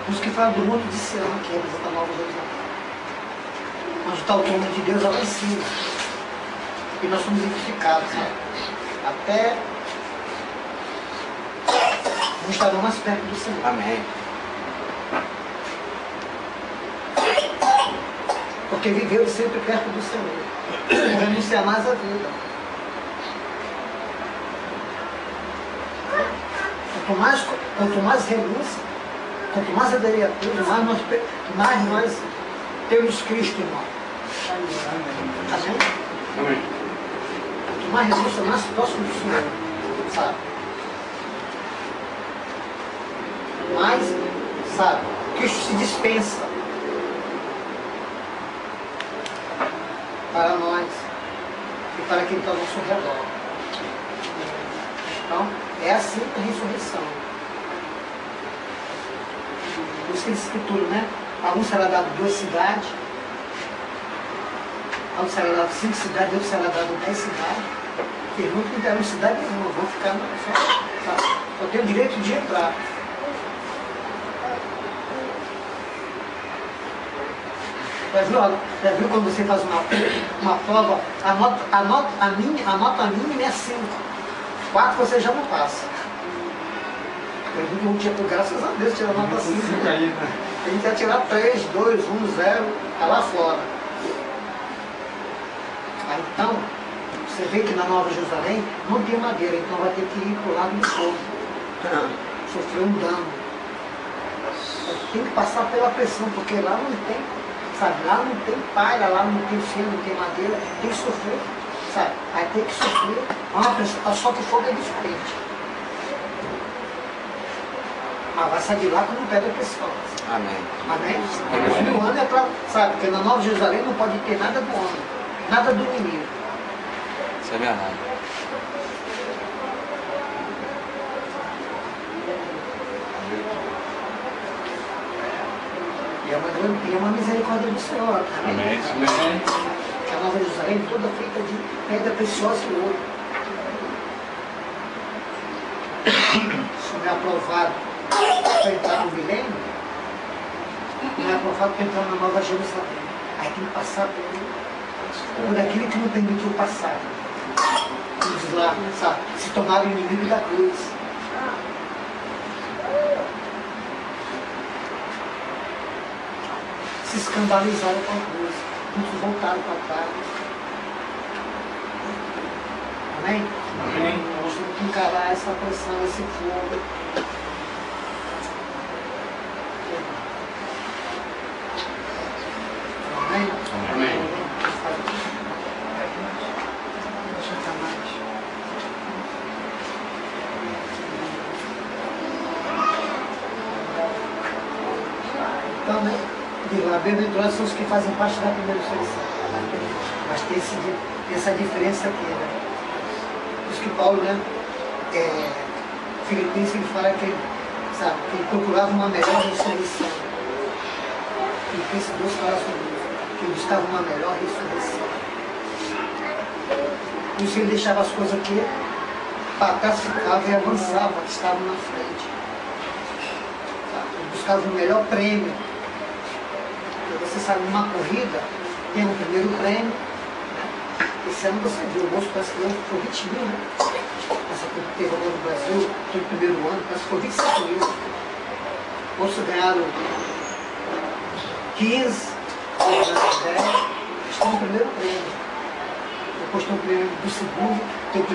Os que falam do mundo de Sião, que representa a Nova Jerusalém. Onde está o trono de Deus lá em cima. E nós somos edificados, sabe? Até não estarão mais perto do Senhor. Amém. Porque viveu sempre perto do Senhor. Não renunciar mais à vida. Quanto mais renúncia, quanto mais aderir a tudo, mais nós temos Cristo, irmão. Amém? Amém. Quanto mais renúncia, mais próximo do Senhor. Sabe? Mas, sabe, Cristo se dispensa para nós e para quem está ao nosso redor. Então, é assim a ressurreição. Por isso que diz escritura, né? A um será dado 2 cidades, a um será dado 5 cidades, a outro será dado 10 cidades. Irmãos que não terão cidade nenhuma, vão ficar só tem o direito de entrar. Já viu quando você faz uma prova, a nota mínima é 5. 4 você já não passa. Eu não tinha, graças a Deus, tirar nota 5. A gente vai tirar 3, 2, 1, 0, tá lá fora. Aí, então, você vê que na Nova Jerusalém não tem madeira, então vai ter que ir para o lado do fogo. Sofrer um dano. Tem que passar pela pressão, porque lá não tem, sabe? Lá não tem palha, lá não tem feno, não tem madeira, tem que sofrer, sabe? Aí tem que sofrer uma pressão, só que o fogo é diferente. Mas vai sair de lá como pedra preciosa. Amém. Amém? Mas no ano é para, sabe? Porque na Nova Jerusalém não pode ter nada do homem, nada do inimigo. Isso é verdade. E é uma misericórdia do Senhor. Amém. Que a Nova Jerusalém toda feita de pedra preciosa e ouro. Sobre aprovado para entrar no milênio, não é aprovado para entrar na Nova Jerusalém. Aí tem que passar por aquilo que não permitiu passar. Eles lá, sabe, se tornaram inimigos da cruz. Se escandalizaram com a cruz. Muitos voltaram para trás. Amém? Amém. Nós temos que encarar essa pressão, esse fogo. Amém? Amém. Deixa eu mais. Então, né? Bem-aventurados são os que fazem parte da primeira ressurreição. Mas tem essa diferença aqui, né? Por isso que Paulo, né? Filipenses, ele fala que, sabe, que ele procurava uma melhor ressurreição. Filipenses 2 fala sobre isso, que ele buscava uma melhor ressurreição. Por isso ele deixava as coisas aqui, para trás ficava e avançava, que estavam na frente. Sabe? Ele buscava o melhor prêmio. Você sabe, numa corrida, tem um primeiro prêmio. Esse ano você viu, o moço parece que foi 20 mil, né? Essa que teve agora no Brasil, no primeiro ano, parece que foi 25 mil. Outros ganharam 15, outros ganharam 10. Eles têm o primeiro prêmio. Depois tem o prêmio do segundo, tem o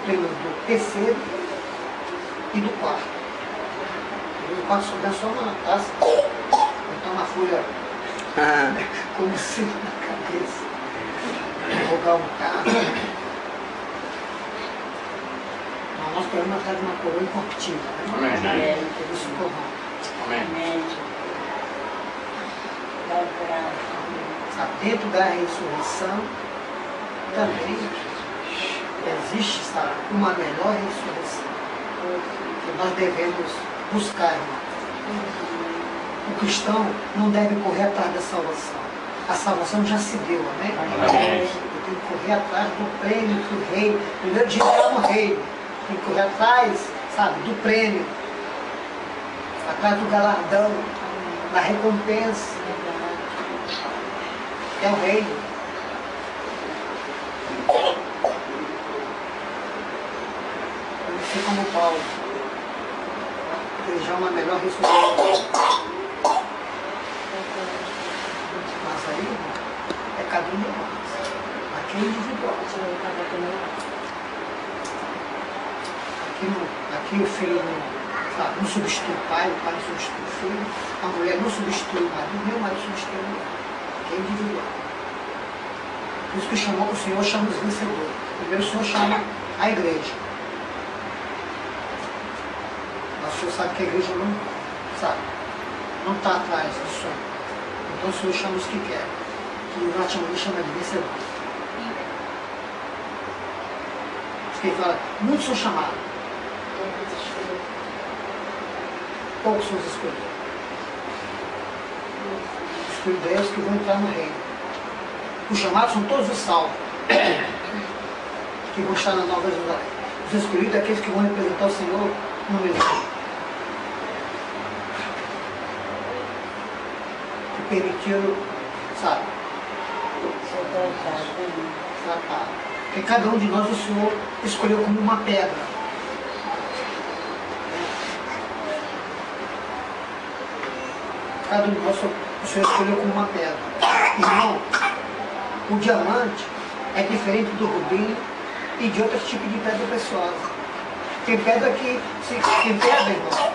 prêmio do terceiro e do quarto. E do quarto só ganha só uma taça. Então uma folha como se na cabeça. Jogar um carro. Mas nós queremos atrás de uma coroa incorruptível. Amém. Por isso corrão. Amém. Dentro da ressurreição também existe, sabe, uma melhor ressurreição que nós devemos buscar, irmão. O cristão não deve correr atrás da salvação. A salvação já se deu, amém? Amém. Ele tem que correr atrás do prêmio que o rei, primeiro dia está no reino, tem que correr atrás, sabe, do prêmio, atrás do galardão, da recompensa. É o reino. Eu sei como Paulo, desejar uma melhor ressurreição. Mas aí, é cada um de nós. Aqui é individual. Aqui o filho não substitui o pai não substitui o filho, a mulher não substitui o marido, nem o marido substitui a mulher. Aqui é individual. Por isso que o Senhor chama os vencedores. Primeiro o Senhor chama a igreja. Mas o Senhor sabe que a igreja não está atrás do sonho. Então o Senhor chama os que querem. Que o Natimani chama de vencedor. Porque ele fala, muitos são chamados. Poucos são os escolhidos. Os escolhidos é os que vão entrar no reino. Os chamados são todos os salvos. Que vão estar na Nova Jerusalém. Os escolhidos é aqueles que vão representar o Senhor no milênio. Permitiram, sabe? Porque cada um de nós o Senhor escolheu como uma pedra. Cada um de nós o Senhor escolheu como uma pedra. Irmão, o diamante é diferente do rubim e de outros tipos de pedra preciosa. Tem pedra tem pedra, irmão,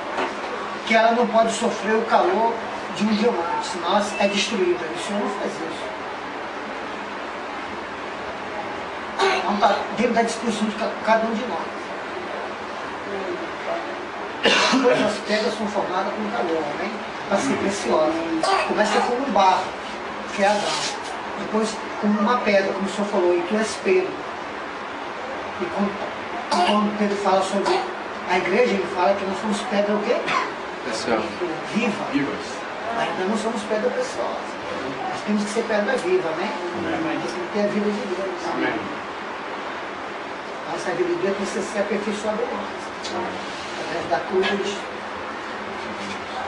que ela não pode sofrer o calor de um diamante, senão ela é destruída. O Senhor não faz isso. Então está dentro da disposição de cada um de nós. Todas as pedras são formadas com calor, amém? Para ser preciosas. Começa como um barro, que é Adão. Depois como uma pedra, como o Senhor falou, e tu és Pedro. E quando Pedro fala sobre a igreja, ele fala que nós somos pedra o quê? Pessoal. Viva. Vivas. Ainda não somos pedra preciosa. Nós temos que ser pedra viva, né? Nós temos que ter a vida de Deus. Amém. Nossa vida de Deus precisa ser aperfeiçoada em nós. Através da cruz,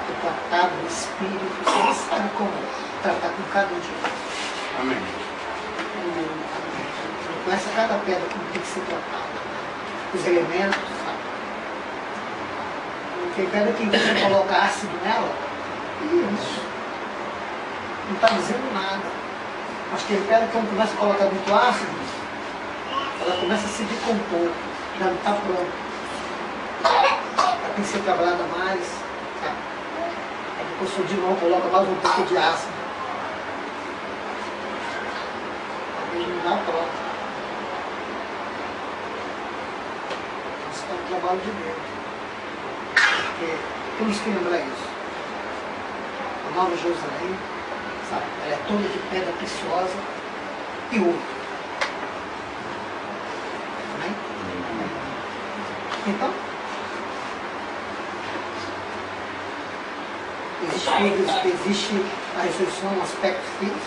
do tratado do Espírito, você sabe como tratar com cada um de nós. Amém. Conhece cada pedra como tem que ser tratada. Os elementos, sabe? Tem pedra que você coloca ácido nela, e isso não está dizendo nada. Mas tem pedra que quando começa a colocar muito ácido, ela começa a se decompor, já não está pronta. Ela tem que ser trabalhada mais, sabe? Aí depois o de novo coloca mais um pouco de ácido. Aí não dá pronto. Isso é um trabalho de Deus. Porque temos que lembrar isso. A Nova Jerusalém, sabe, ela é toda de pedra preciosa e ouro. Amém? Então, existe a ressurreição no aspecto físico,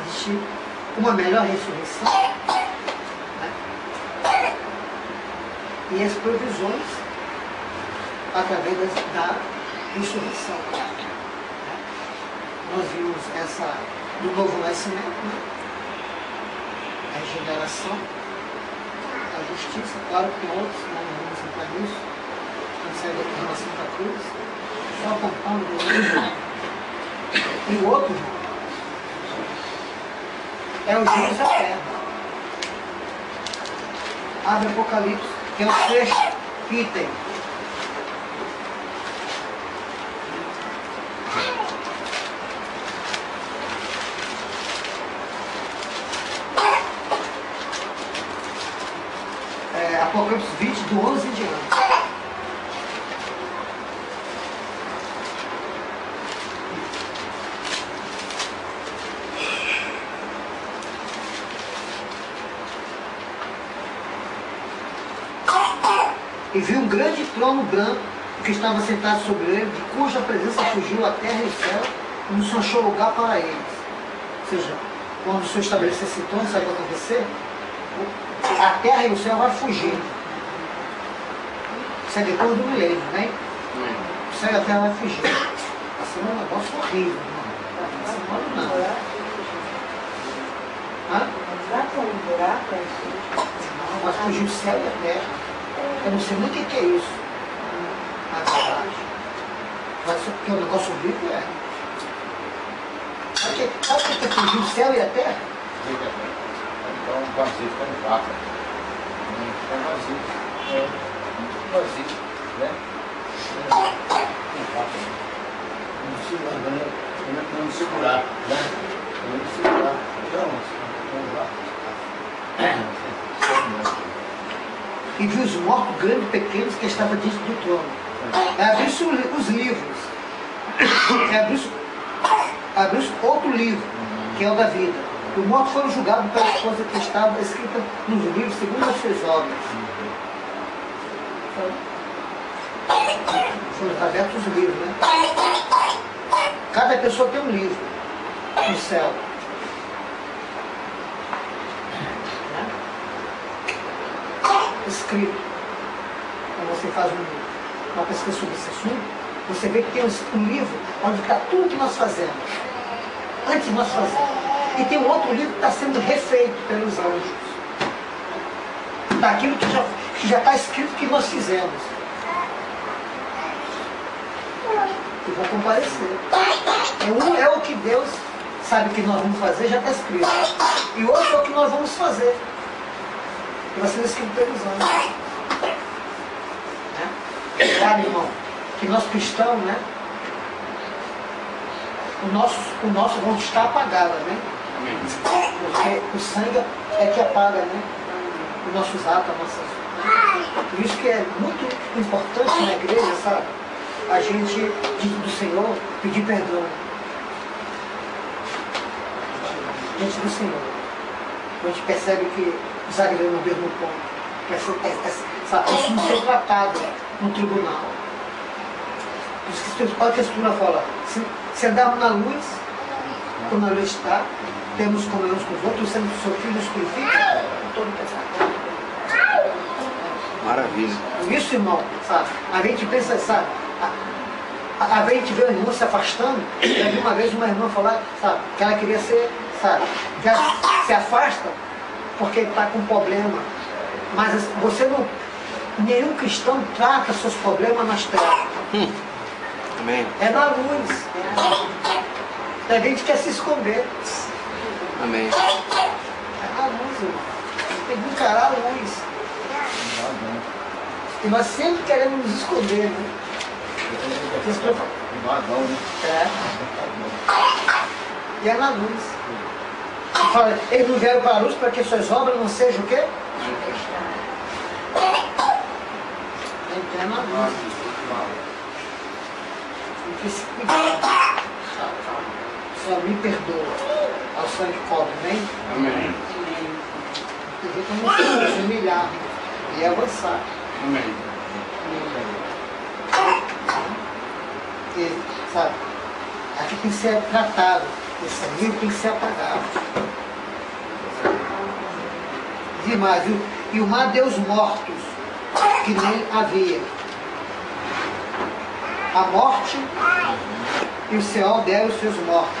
existe uma melhor ressurreição, né? E as provisões através da ressurreição. Né? Nós vimos essa do novo nascimento, né? A regeneração, a justiça, claro que tem outros, não vamos entrar nisso, não sai da relação da cruz, só apontando o e o outro é o juízo da terra. Abre Apocalipse, que é o sexto item. Apocalipse 20, do 11 em diante. E viu um grande trono branco que estava sentado sobre ele, de cuja presença fugiu a terra e o céu, e não se achou lugar para eles. Ou seja, quando o Senhor estabelecer esse trono, sabe o que vai acontecer? A terra e o céu vão fugir. Isso é depois do milênio, né? O céu e a terra vão fugir. Vai ser um negócio horrível, irmão. Não vai ser mal, não. Hã? Não, vai fugir o céu e a terra. Eu não sei nem o que é isso. Na verdade. Vai ser porque o negócio horrível é. Sabe o que é fugir o céu e a terra? Então, vazio, fica no vácuo. Fica vazio. É muito vazio, né? Não segurar, né? Não segurar. Vamos lá. E viu os mortos, grandes e pequenos, que estavam diante do trono. Abriu-se os livros. Abriu-se outro livro, que é o da vida. Os mortos foram julgados pelas coisas que estavam escritas nos livros, segundo as suas obras. Foram abertos os livros, né? Cada pessoa tem um livro no céu. Escrito. Quando você faz uma pesquisa sobre esse assunto, você vê que tem um livro onde está tudo que nós fazemos. Antes de nós fazermos. E tem um outro livro que está sendo refeito pelos anjos. Daquilo que já está escrito que nós fizemos. E vou comparecer. Um é o que Deus sabe que nós vamos fazer, já está escrito. E o outro é o que nós vamos fazer. Que vai ser escrito pelos anjos. Né? Claro, irmão, que nós cristãos, né? O nosso vão estar apagado, né? Porque o sangue é que apaga, né? Os nossos atos, a nossa... Por isso que é muito importante na igreja, sabe? A gente, diante do Senhor, pedir perdão. Diante do Senhor. A gente percebe que os agregam no mesmo ponto. Sabe? Isso não ser tratado no tribunal. Olha que a Escritura fala, se andarmos na luz, quando a luz está, temos comunhão com os outros, sendo que o seu filho nos purifica todo pecado. Maravilha. Isso, irmão, sabe? A gente pensa, sabe? A gente vê o irmão se afastando. Eu vi uma vez uma irmã falar, sabe, que ela queria ser, sabe, já se afasta porque está com problema. Mas você não, nenhum cristão trata seus problemas nas trevas. Amém. É na luz. A gente quer se esconder. Amém. É na luz, irmão. Tem que encarar a luz. E nós sempre queremos nos esconder, né? Vagão, né? É. E é na luz. Fala, eles não vieram para a luz para que suas obras não sejam o quê? Então é na luz. Tem que se cuidar. Só me perdoa. Ao sangue cobre, amém? Amém. Tem que como se humilhar e avançar. Amém. Porque, sabe, aqui tem que ser tratado, esse livro tem que ser apagado. Diz mais, e o mar deu os mortos, que nem havia. A morte e o céu deram os seus mortos,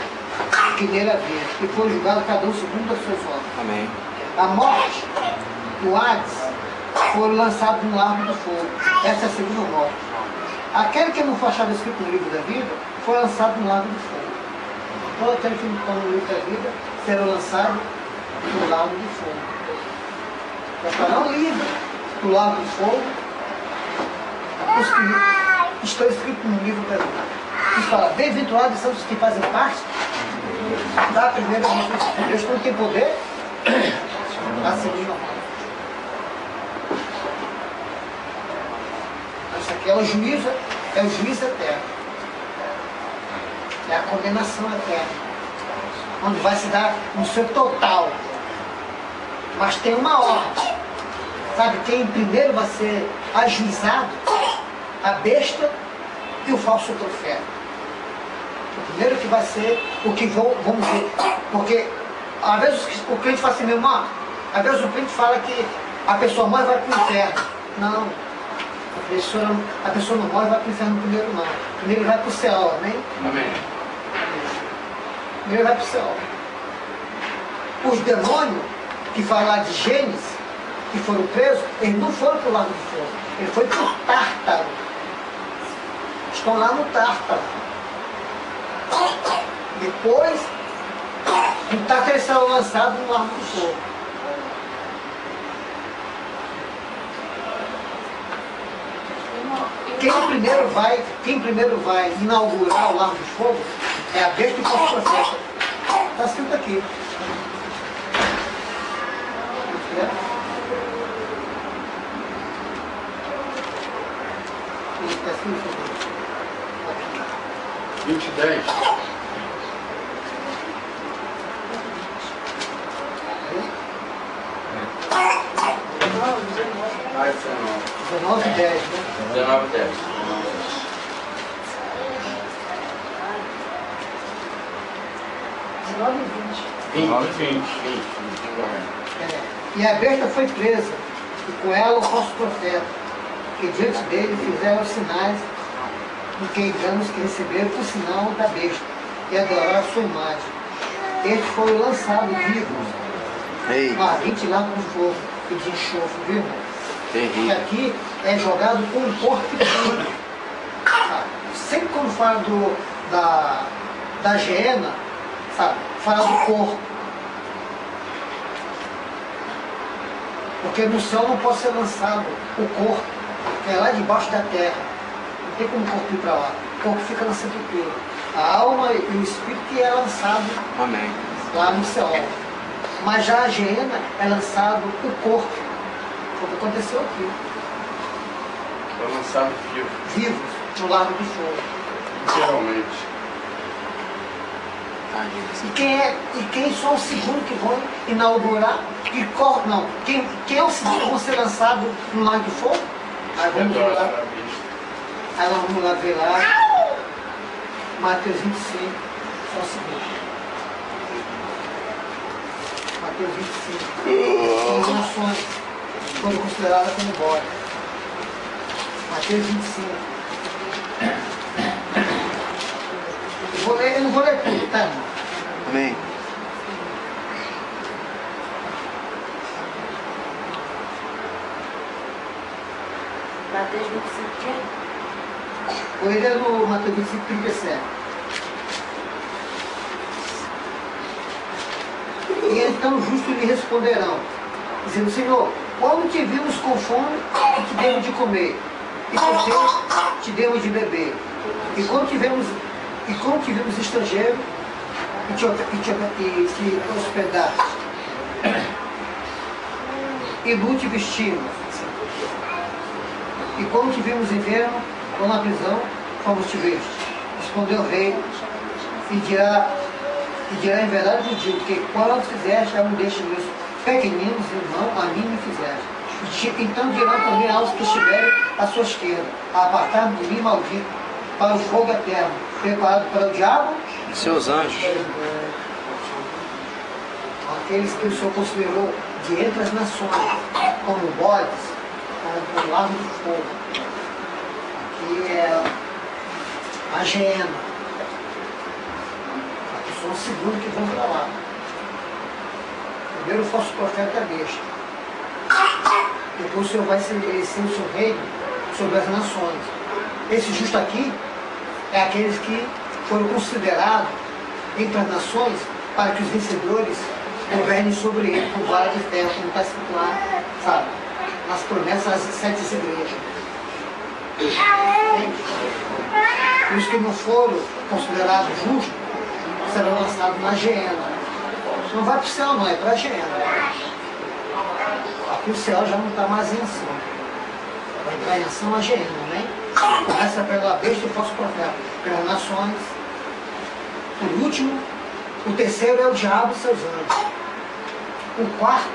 que nele havia. E foi julgado cada um segundo as suas obras. Amém. A morte, o Hades, foram lançados no lago do fogo. Essa é a segunda morte. Aquele que não foi achado escrito no livro da vida, foi lançado no lago do fogo. Todo aquele que não está no livro da vida, será lançado no lago do fogo. Estarão livres do lago do fogo os que estão escritos no livro da vida. Diz fala, bem-aventurados são os que fazem parte da primeira morte. Deus não tem poder a segunda morte. Isso aqui é o juízo eterno. É a condenação eterna. Onde vai se dar no seu total. Mas tem uma ordem. Sabe quem primeiro vai ser ajuizado? A besta e o falso profeta. O primeiro que vai ser o que vamos ver. Porque às vezes o crente fala assim, meu irmão, às vezes o crente fala que a pessoa morre e vai para o inferno. Não. A pessoa não morre e vai para o inferno primeiro, não. Primeiro vai para o céu, amém? Amém. Primeiro vai para o céu. Os demônios que falam lá de Gênesis, que foram presos, eles não foram para o lago de fogo. Eles foram para o Tártaro. Estão lá no Tártaro. Depois, no Tártaro eles serão lançados no lago de fogo. Quem primeiro vai inaugurar o lago de fogo é a besta e o falso profeta. Está escrito aqui. Está escrito aqui. 20:10. Ai, 19 e 10, né? 19:10. 19 e 20. 20. E a besta foi presa, e com ela o falso profeta, que diante dele fizeram os sinais em que enganos que receberam por sinal da besta, e adoraram a sua imagem. Eles foram lançados vivos, no ardente lago de fogo e de enxofre, viu, irmão? E aqui é jogado com um corpo puro. Sempre quando fala da geena, sabe, fala do corpo. Porque no céu não pode ser lançado o corpo, que é lá debaixo da terra. Não tem como o corpo ir para lá. O corpo fica na sepultura. A alma e o espírito que é lançado Amém. lá no céu. Mas já a geena é lançado o corpo. Foi o que aconteceu aqui. Foi lançado vivo. Vivos no lago de fogo. Literalmente. E quem são os segundos que vão inaugurar? Quem é o segundo que vão ser lançado no lago de fogo? Aí vamos ver lá. Aí nós vamos lá ver lá. Mateus 25, só o seguinte. Mateus 25. As nações foram consideradas como bode. Mateus 25. Eu não vou ler tudo, tá, irmão? Amém. Mateus 25, quem? Vou ler no Mateus 25, 37. E então justos lhe responderão, dizendo, Senhor, quando te vimos com fome, e te demos de comer, e com sede, te demos de beber. E quando tivemos estrangeiro, e te hospedaste. E nu te vestimos. E quando te vimos inverno, ou na prisão, fomos te vestes. Respondeu o rei, e dirá em verdade vos digo, que quando fizeste a um destes meus pequeninos irmãos, a mim me fizeste. Então dirão também aos que estiverem à sua esquerda, a apartar-me de mim maldito, para o fogo eterno, preparado para o diabo E seus anjos. aqueles que o Senhor considerou de entre as nações, como bodes, para o lago do fogo. Aqui é a Geena. Aqui são os segundos que vão para lá. Primeiro o falso profeta é a besta. Depois o Senhor vai estabelecer o seu reino sobre as nações. Esse justo aqui é aqueles que foram considerados entre as nações para que os vencedores governem sobre ele com vara de ferro, como está escrito lá, sabe? Nas promessas das 7 igrejas. E os que não foram considerados justos serão lançados na Geena. Não vai para o céu, não, é para a Geena. Aqui o céu já não está mais em ação. Vai entrar em ação a Geena, né? Começa pela besta e o falso profeta, pelas nações. Por último, o terceiro é o diabo e seus anjos. O quarto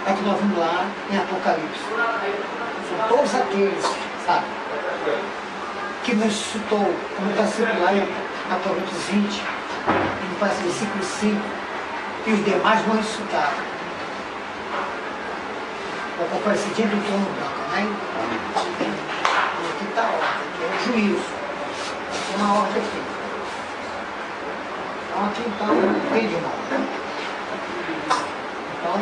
é que nós vimos lá em Apocalipse. São todos aqueles, sabe, que nos citou, como está escrito lá em Apocalipse 20, no versículo 5, e os demais não ressuscitaram. Vou colocar esse dia do trono branco, né? Aqui está a ordem, aqui é o juízo. Tem uma ordem aqui. Então aqui então, entende, irmão? Então,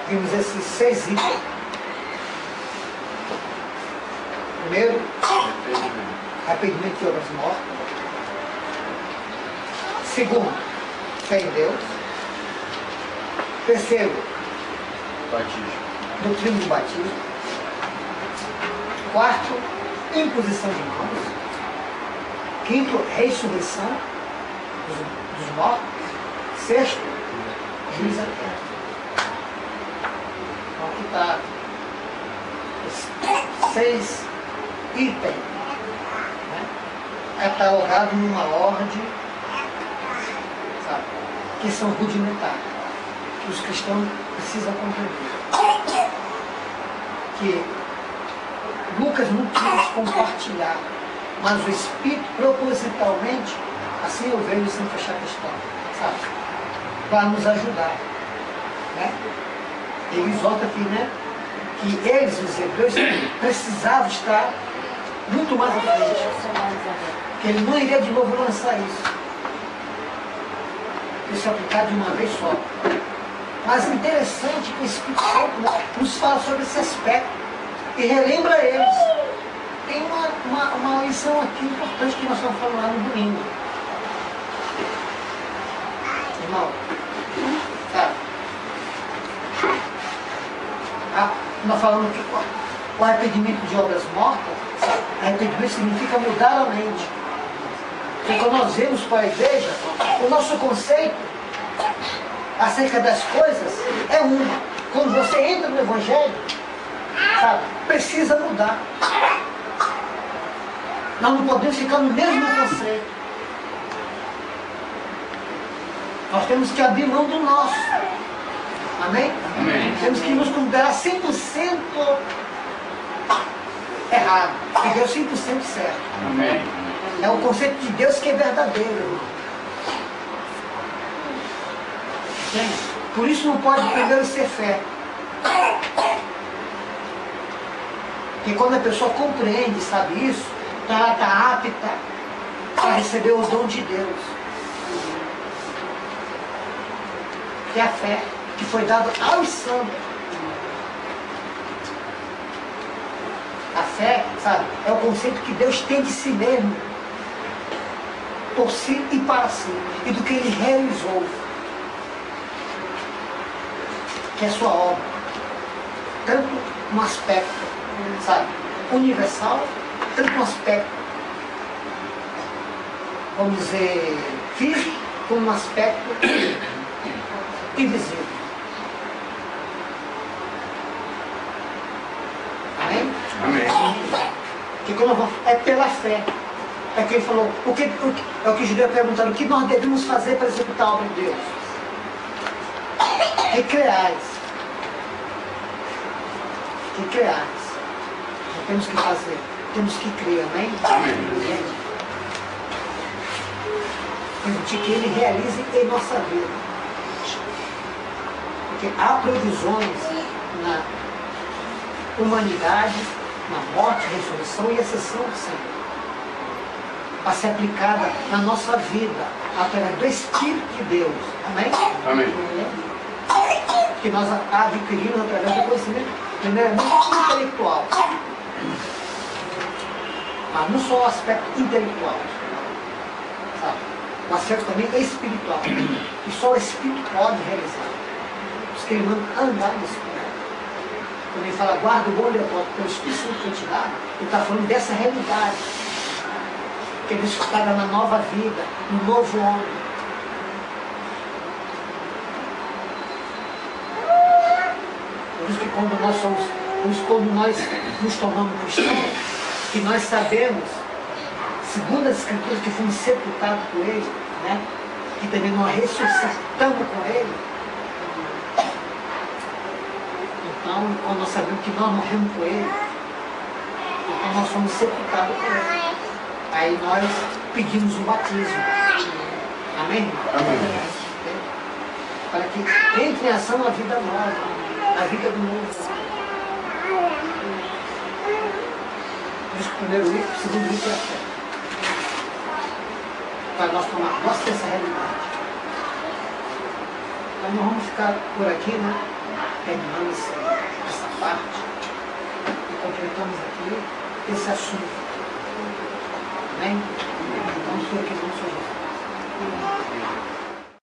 vimos esses 6 itens. Primeiro, arrependimento de obras mortas. Segundo, fé em Deus. Terceiro, Batismo. doutrina do batismo. Quarto, imposição de mãos. Quinto, ressurreição dos mortos. Sexto, juízo eterno. Então aqui está os 6 itens, né? Catalogado numa ordem, sabe, que são rudimentares, que os cristãos precisam compreender. Que Lucas não quis compartilhar, mas o Espírito propositalmente, assim eu vejo sem fechar a questão, sabe, para nos ajudar, né? Ele exorta aqui, né, que eles, os hebreus, precisavam estar muito mais à frente, que ele não iria de novo lançar isso. Isso é aplicado de uma vez só. Mas é interessante que o Espírito Santo, né, nos fala sobre esse aspecto e relembra eles. Tem uma lição aqui importante que nós estamos falando lá no domingo. Irmão, sabe? Nós falamos que o arrependimento de obras mortas, arrependimento significa mudar a mente. Porque quando nós vemos para a igreja, o nosso conceito acerca das coisas é uma. Quando você entra no Evangelho, sabe, precisa mudar. Nós não podemos ficar no mesmo conceito. Nós temos que abrir mão do nosso. Amém? Amém. Temos que nos considerar 100% errado. E Deus 100% certo. Amém. É o conceito de Deus que é verdadeiro. Entende? Por isso não pode primeiro ser fé. Porque quando a pessoa compreende, sabe isso, então ela está apta a receber o dom de Deus. Que é a fé que foi dada aos santos. A fé, sabe, é o conceito que Deus tem de si mesmo, por si e para si, e do que Ele realizou, que é a sua obra, tanto no aspecto, sabe, universal, tanto no aspecto, vamos dizer, físico, como no aspecto invisível. Amém? Amém. Que quando é pela fé. É que ele falou, é o que Judeu perguntaram, o que nós devemos fazer para executar a obra de Deus? Que creais. Que creais. Não temos que fazer, temos que crer, amém? Amém. Permitir que Ele realize em nossa vida. Porque há provisões na humanidade, na morte, ressurreição e ascensão do Senhor, para ser aplicada na nossa vida, através do Espírito de Deus. Amém? Amém. Que nós adquirimos através do conhecimento, primeiramente intelectual. Mas não só o aspecto intelectual, sabe? O aspecto também espiritual. E só o Espírito pode realizar. Os que ele manda andar no Espírito. Quando ele fala, guarda o bom depósito pelo Espírito Santo que eu te dá, ele está falando dessa realidade. Que ele desfrutava na nova vida, no novo homem. Por isso que quando nós nos tornamos cristãos, que nós sabemos, segundo as Escrituras, que fomos sepultados por Ele, né? Que também nós ressuscitamos com Ele. Então, quando nós sabemos que nós morremos com Ele, então nós somos sepultados com Ele. Aí nós pedimos o batismo. Amém? Amém. Para que entre em ação a vida nova, a vida do novo. Por isso, o primeiro livro, o segundo livro é a fé. Para nós tomar posse dessa realidade. Então nós vamos ficar por aqui, né? Terminando essa parte. E completamos aqui esse assunto. Amém? Então, por aqui, vamos fazer.